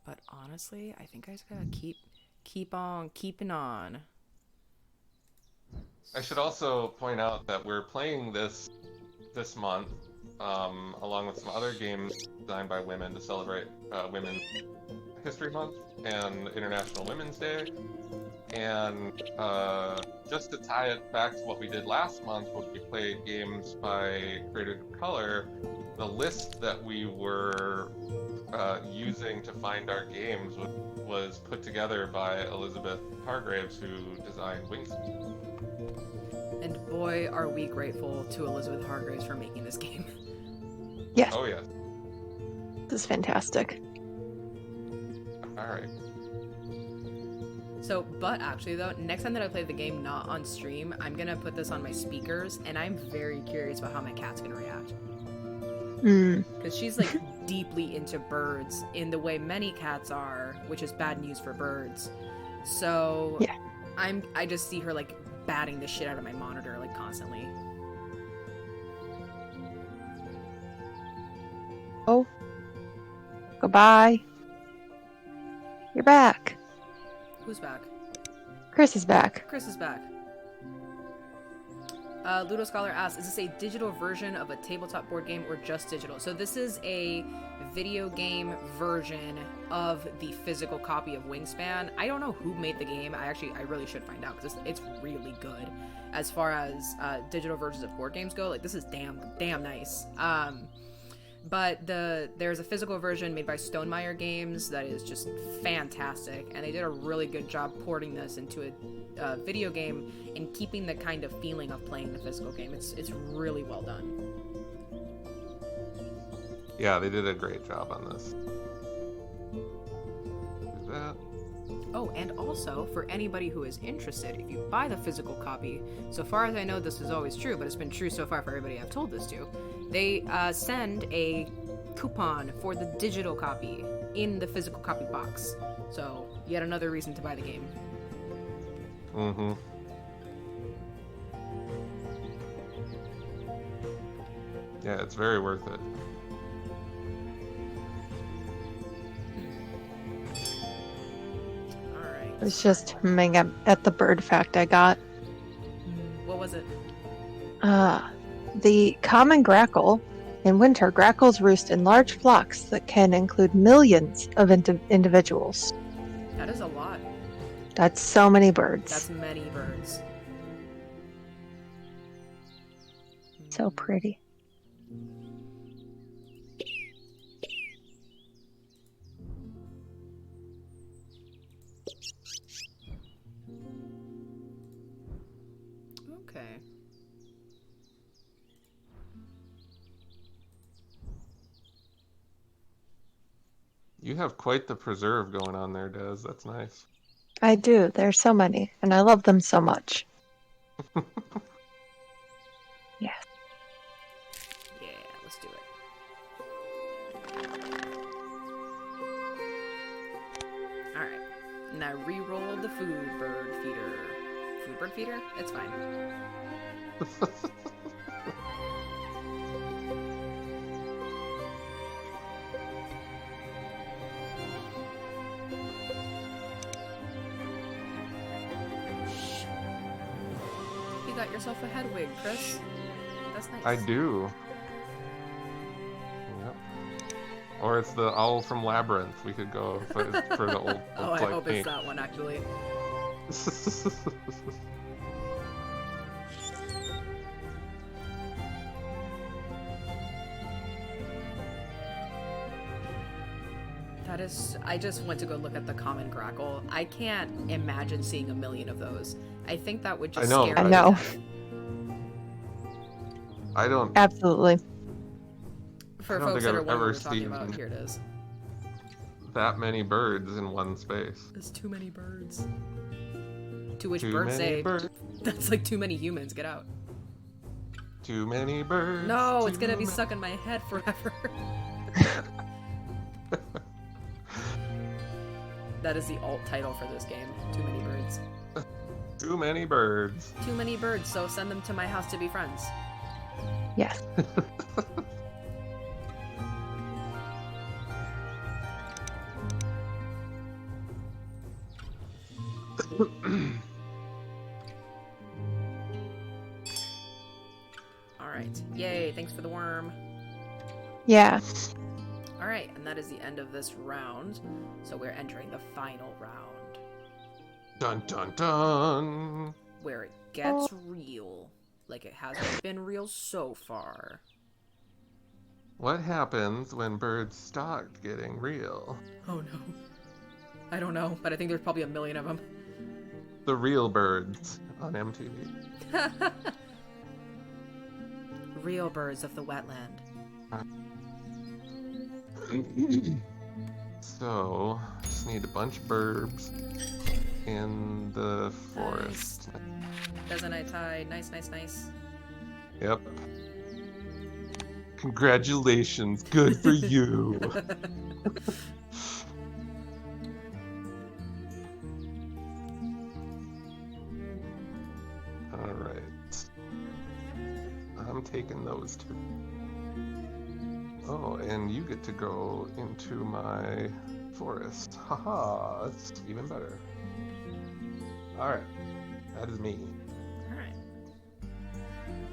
But honestly, I think I just gotta keep on keeping on. I should also point out that we're playing this month, along with some other games designed by women to celebrate Women's History Month and International Women's Day. And just to tie it back to what we did last month, when we played games by creators of color, the list that we were using to find our games was put together by Elizabeth Hargraves, who designed Wingspan. And boy, are we grateful to Elizabeth Hargraves for making this game. Yes. Oh yes. This is fantastic. All right. So, but actually though, next time that I play the game not on stream, I'm gonna put this on my speakers, and I'm very curious about how my cat's gonna react. Because she's like deeply into birds in the way many cats are, which is bad news for birds. So Yeah. I just see her like batting the shit out of my monitor like constantly. Oh. Goodbye. You're back. Who's back? Chris is back. Chris is back. Ludo Scholar asks, is this a digital version of a tabletop board game or just digital? So this is a video game version of the physical copy of Wingspan. I don't know who made the game. I really should find out because it's really good. As far as digital versions of board games go, like this is damn nice. But there's a physical version made by Stonemaier Games that is just fantastic, and they did a really good job porting this into a video game and keeping the kind of feeling of playing the physical game. It's really well done. Yeah, they did a great job on this. Who's that? Oh, and also, for anybody who is interested, if you buy the physical copy, so far as I know this is always true, but it's been true so far for everybody I've told this to, they send a coupon for the digital copy in the physical copy box. So, yet another reason to buy the game. Mm-hmm. Yeah, it's very worth it. I was just humming at the bird fact I got. What was it? The common grackle. In winter, grackles roost in large flocks that can include millions of individuals. That is a lot. That's so many birds. That's many birds. So pretty. Okay. You have quite the preserve going on there, Des. That's nice. I do. There's so many, and I love them so much. Yes. Yeah, let's do it. Alright. Now re-roll the food bird feeder. Food bird feeder? It's fine. You got yourself a head wig, Chris. That's nice. I do. Yep. Or it's the owl from Labyrinth. We could go for the old. Oh, I hope it's that one, actually. That is... I just went to go look at the common grackle. I can't imagine seeing a million of those. I think that would just scare me. I know. I don't. Absolutely. For I don't folks think that are I've wondering what ever we're talking seen- about, here it is. That many birds in one space. There's too many birds. To which Too birds many say, birds. that's like too many humans, get out. Too many birds. No, it's too gonna be ma- stuck in my head forever. That is the alt title for this game. Too many birds. Too many birds. Too many birds, so send them to my house to be friends. Yes. Alright. Yay, thanks for the worm. Yeah. Alright, and that is the end of this round. So we're entering the final round, Dun dun dun. where it gets real. Like it hasn't been real so far. What happens when birds start getting real? Oh no. I don't know, but I think there's probably a million of them. The Real Birds on MTV. Real birds of the wetland. So, just need a bunch of burbs in the forest. Doesn't I tie? Nice, nice, nice. Yep. Congratulations, good for you. Alright. I'm taking those two. Oh, and you get to go into my forest. Haha, that's even better. Alright. That is me.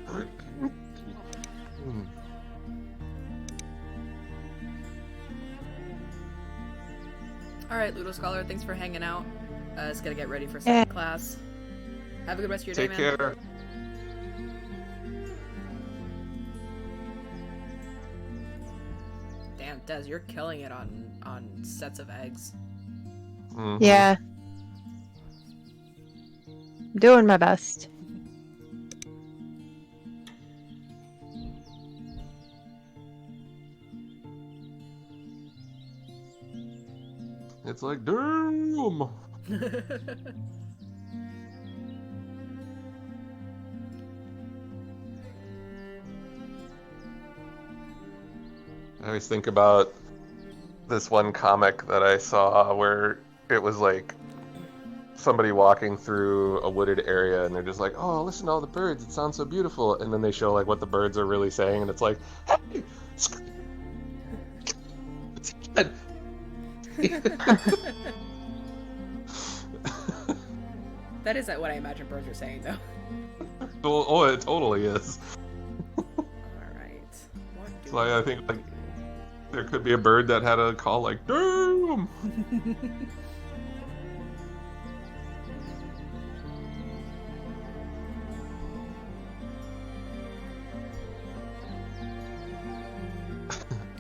Alright. All right, Ludo Scholar, thanks for hanging out. Just gotta get ready for second class. Have a good rest of your day, man. Take care. Damn, Des, you're killing it on sets of eggs. Mhm. Yeah. Doing my best. It's like, damn. I always think about this one comic that I saw where it was like somebody walking through a wooded area and they're just like, oh, listen to all the birds, it sounds so beautiful, and then they show like what the birds are really saying and it's like, hey, it's good. That is what I imagine birds are saying, though. Oh, it totally is. Alright. So I think like there could be a bird that had a call like, damn.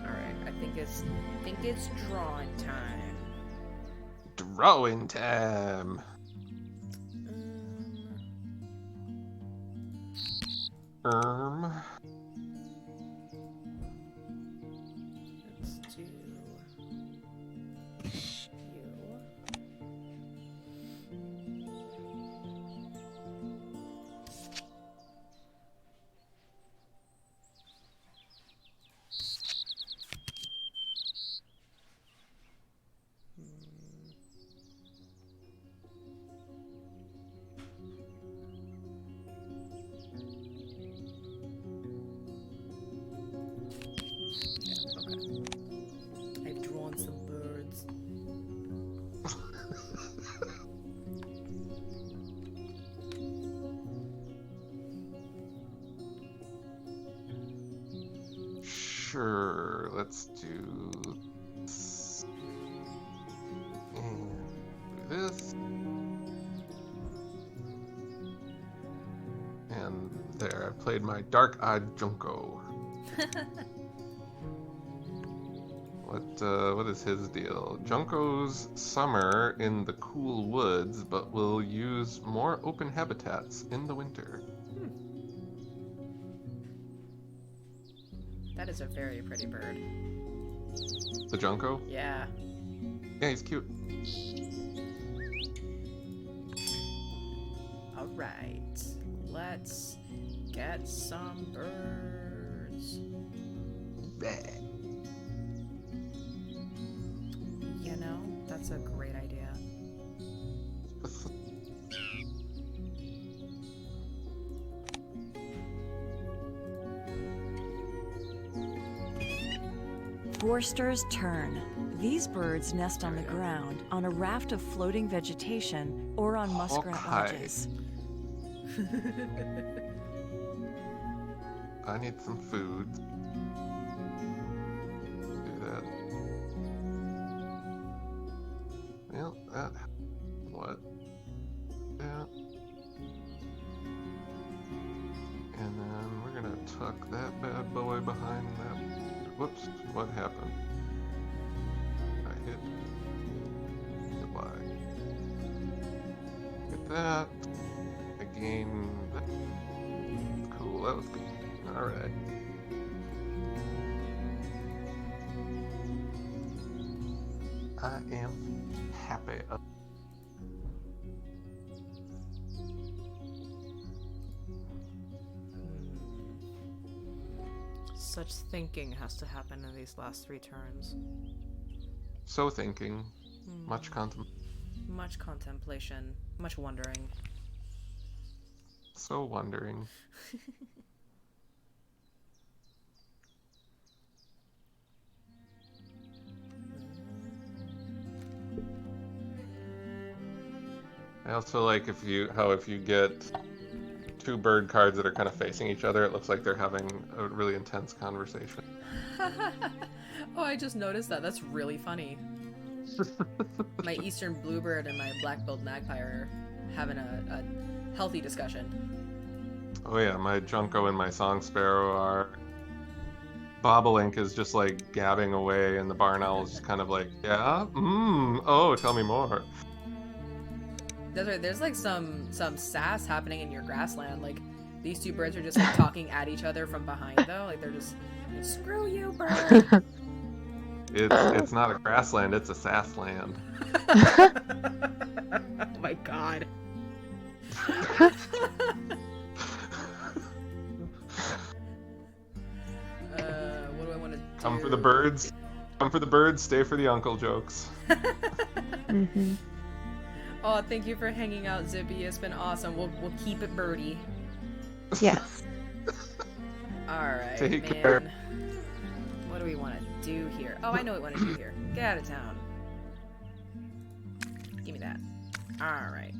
Alright, I think it's drawing time. Drawing time. Let's do you. I've drawn some birds. Sure, let's do this. And do this. And there, I played my dark-eyed Junko. What is his deal? Junko's summer in the cool woods, but will use more open habitats in the winter. That is a very pretty bird. The Junko? Yeah. Yeah, he's cute. Alright. Let's get some birds. Bleh. You know, that's a great idea. Forster's tern. These birds nest on the ground, on a raft of floating vegetation, or on muskrat Hawkeye. lodges. I need some food. Do that. Well, that. What? That. And then we're gonna tuck that bad boy behind that. Whoops, what happened? I hit. Goodbye. Get that. Again. Cool, that was good. Alright. I am happy. Such thinking has to happen in these last 3 turns. So thinking. Much Much contemplation. Much wondering. So wondering. I also like if you get 2 bird cards that are kind of facing each other, it looks like they're having a really intense conversation. Oh, I just noticed that. That's really funny. My eastern bluebird and my black-billed magpie are having a healthy discussion. Oh yeah, my junco and my song sparrow are. Bobolink is just like gabbing away, and the barn owl is just kind of like, yeah, oh, tell me more. There's like some sass happening in your grassland. Like these two birds are just like talking at each other from behind though. Like they're just like, screw you, bird. It's not a grassland, it's a sass land. Oh my god. What do I want to do? Come for the birds. Come for the birds, stay for the uncle jokes. Mm-hmm. Oh, thank you for hanging out, Zippy. It's been awesome. We'll keep it birdie. Yes. Alright, Take man. care. What do we want to do here? Oh, I know what we want to do here. Get out of town. Give me that. Alright.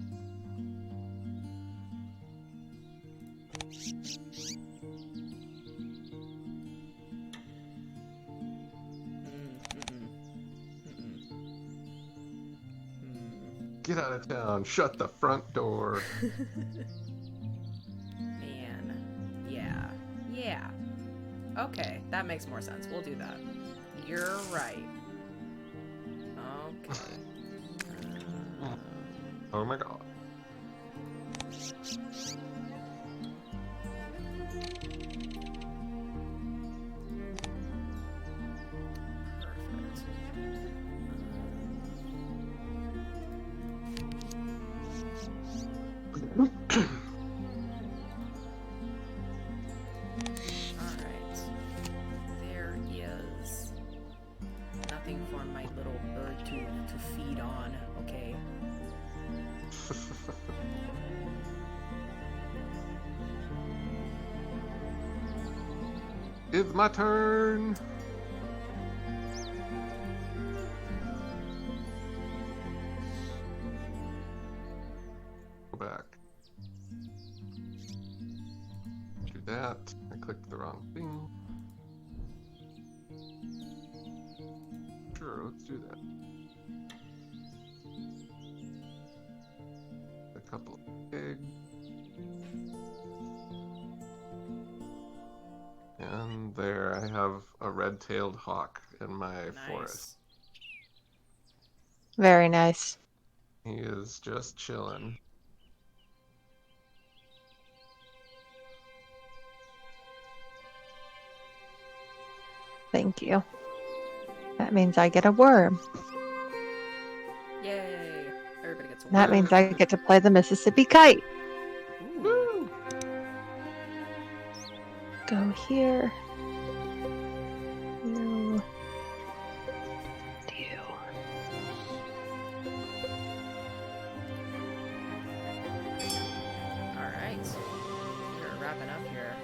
Get out of town. Shut the front door. Man. Yeah. Yeah. Okay, that makes more sense. We'll do that. You're right. Okay. Oh my god. Perfect. Alright. There is nothing for my little bird to feed on, okay? It's my turn. Go back. Do that. I clicked the wrong thing. Sure, let's do that. A couple of eggs. And there, I have a red-tailed hawk in my forest. Very nice. He is just chilling. Thank you. That means I get a worm. Yay! Everybody gets a That worm. means I get to play the Mississippi Kite. Ooh. Go here. You. You. Alright. We're wrapping up here.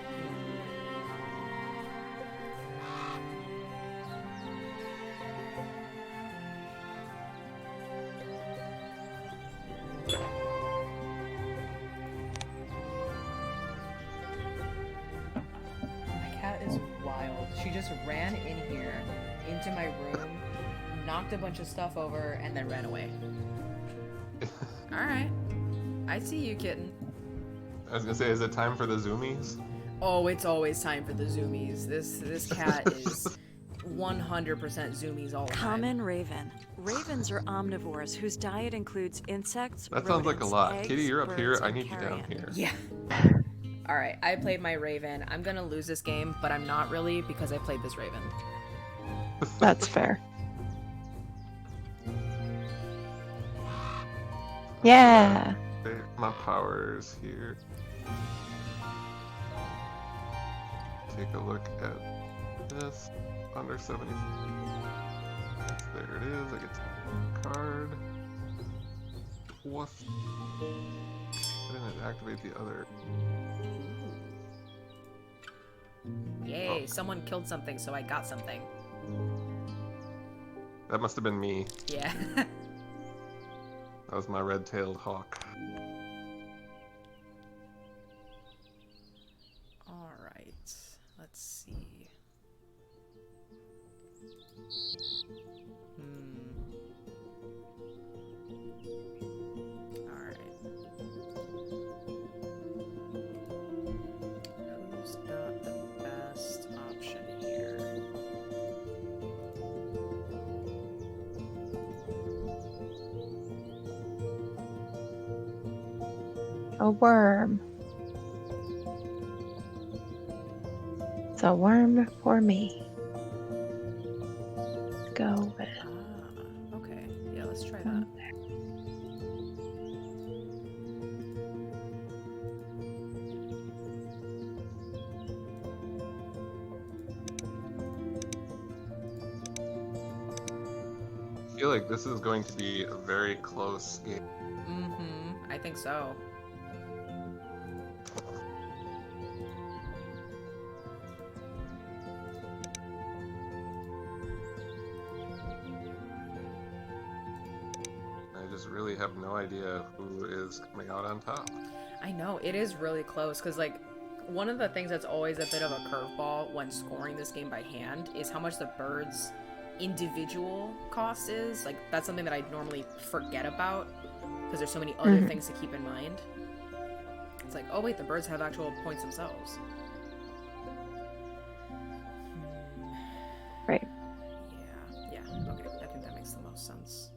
My cat is wild. She just ran in here, into my room, knocked a bunch of stuff over, and then ran away. Alright. I see you, kitten. I was gonna say, is it time for the zoomies? Oh, it's always time for the zoomies. This cat is 100% zoomies all the time. Common raven. Ravens are omnivores whose diet includes insects, That sounds like a rodents, lot. eggs, Kitty, you're up here. birds, I and need you down carrion. here. Yeah. Alright, I played my raven. I'm gonna lose this game, but I'm not really because I played this raven. That's fair. Yeah. Okay, my powers here. Take a look at this. Under 70. There it is. I get to card. Woof. I didn't activate the other. Yay, Oh. someone killed something, so I got something. That must have been me. Yeah. That was my red-tailed hawk. Alright. Let's see. A worm. It's a worm for me. Go with. Okay. Yeah, let's try that. I feel like this is going to be a very close game. Mm-hmm. I think so. I just really have no idea who is coming out on top. I know, it is really close, because, like, one of the things that's always a bit of a curveball when scoring this game by hand is how much the bird's individual cost is. Like, that's something that I normally forget about, because there's so many other things to keep in mind. It's like, oh wait, the birds have actual points themselves. Right. Yeah, okay, I think that makes the most sense.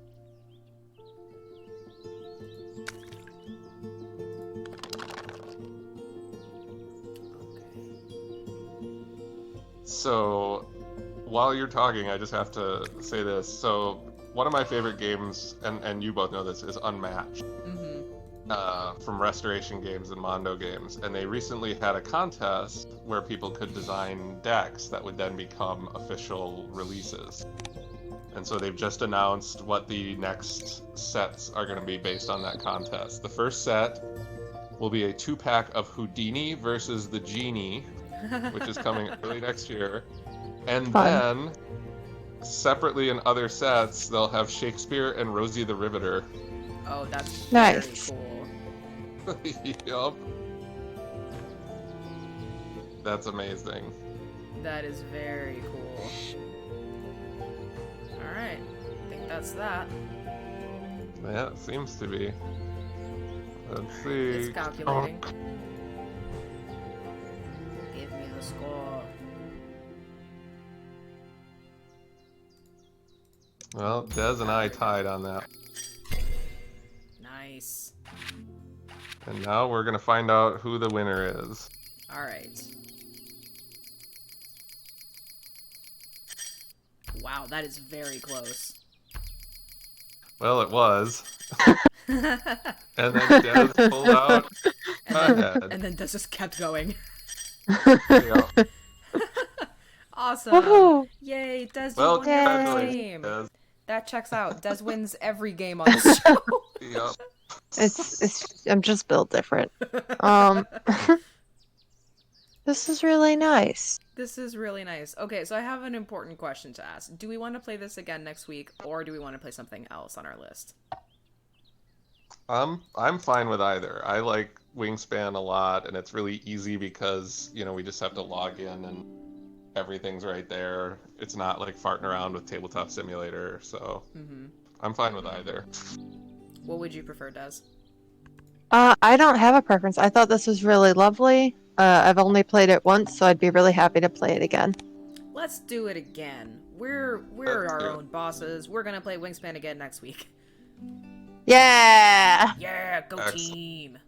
So, while you're talking, I just have to say this. So, one of my favorite games, and you both know this, is Unmatched. From Restoration Games and Mondo Games. And they recently had a contest where people could design decks that would then become official releases. And so they've just announced what the next sets are going to be based on that contest. The first set will be a 2-pack of Houdini versus the Genie, which is coming early next year. And then, separately in other sets, they'll have Shakespeare and Rosie the Riveter. Oh, that's nice. Very cool. Yup. That's amazing. That is very cool. Alright, I think that's that. Yeah, it seems to be. Let's see. It's calculating. Give me the score. Well, Des and I tied on that. Nice. And now we're gonna find out who the winner is. Alright. Wow, that is very close. Well, it was. And then Des pulled out ahead. And then Des just kept going. Yeah. Awesome. Woohoo! Yay, Des, you Well, won your first congratulations, game. Des. That checks out. Des wins every game on the show. Yep. I'm just built different. This is really nice. This is really nice. Okay, so I have an important question to ask. Do we want to play this again next week, or do we want to play something else on our list? I'm fine with either. I like Wingspan a lot, and it's really easy because, you know, we just have to log in and everything's right there. It's not like farting around with Tabletop Simulator, so I'm fine with either. What would you prefer, Des? I don't have a preference. I thought this was really lovely. I've only played it once, so I'd be really happy to play it again. Let's do it again. We're our own bosses. We're gonna play Wingspan again next week. Yeah! Yeah, go Excellent. team!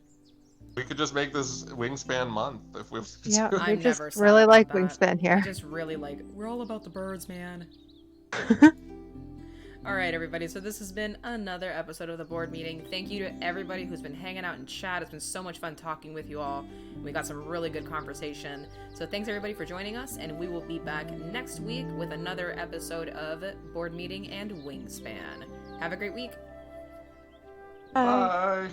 We could just make this Wingspan month if we. Yeah, we I'm just never sad really about like that. Wingspan here. I just really like. We're all about the birds, man. Alright, everybody, so this has been another episode of the board meeting. Thank you to everybody who's been hanging out in chat. It's been so much fun talking with you all. We got some really good conversation. So thanks, everybody, for joining us, and we will be back next week with another episode of Board Meeting and Wingspan. Have a great week. Bye.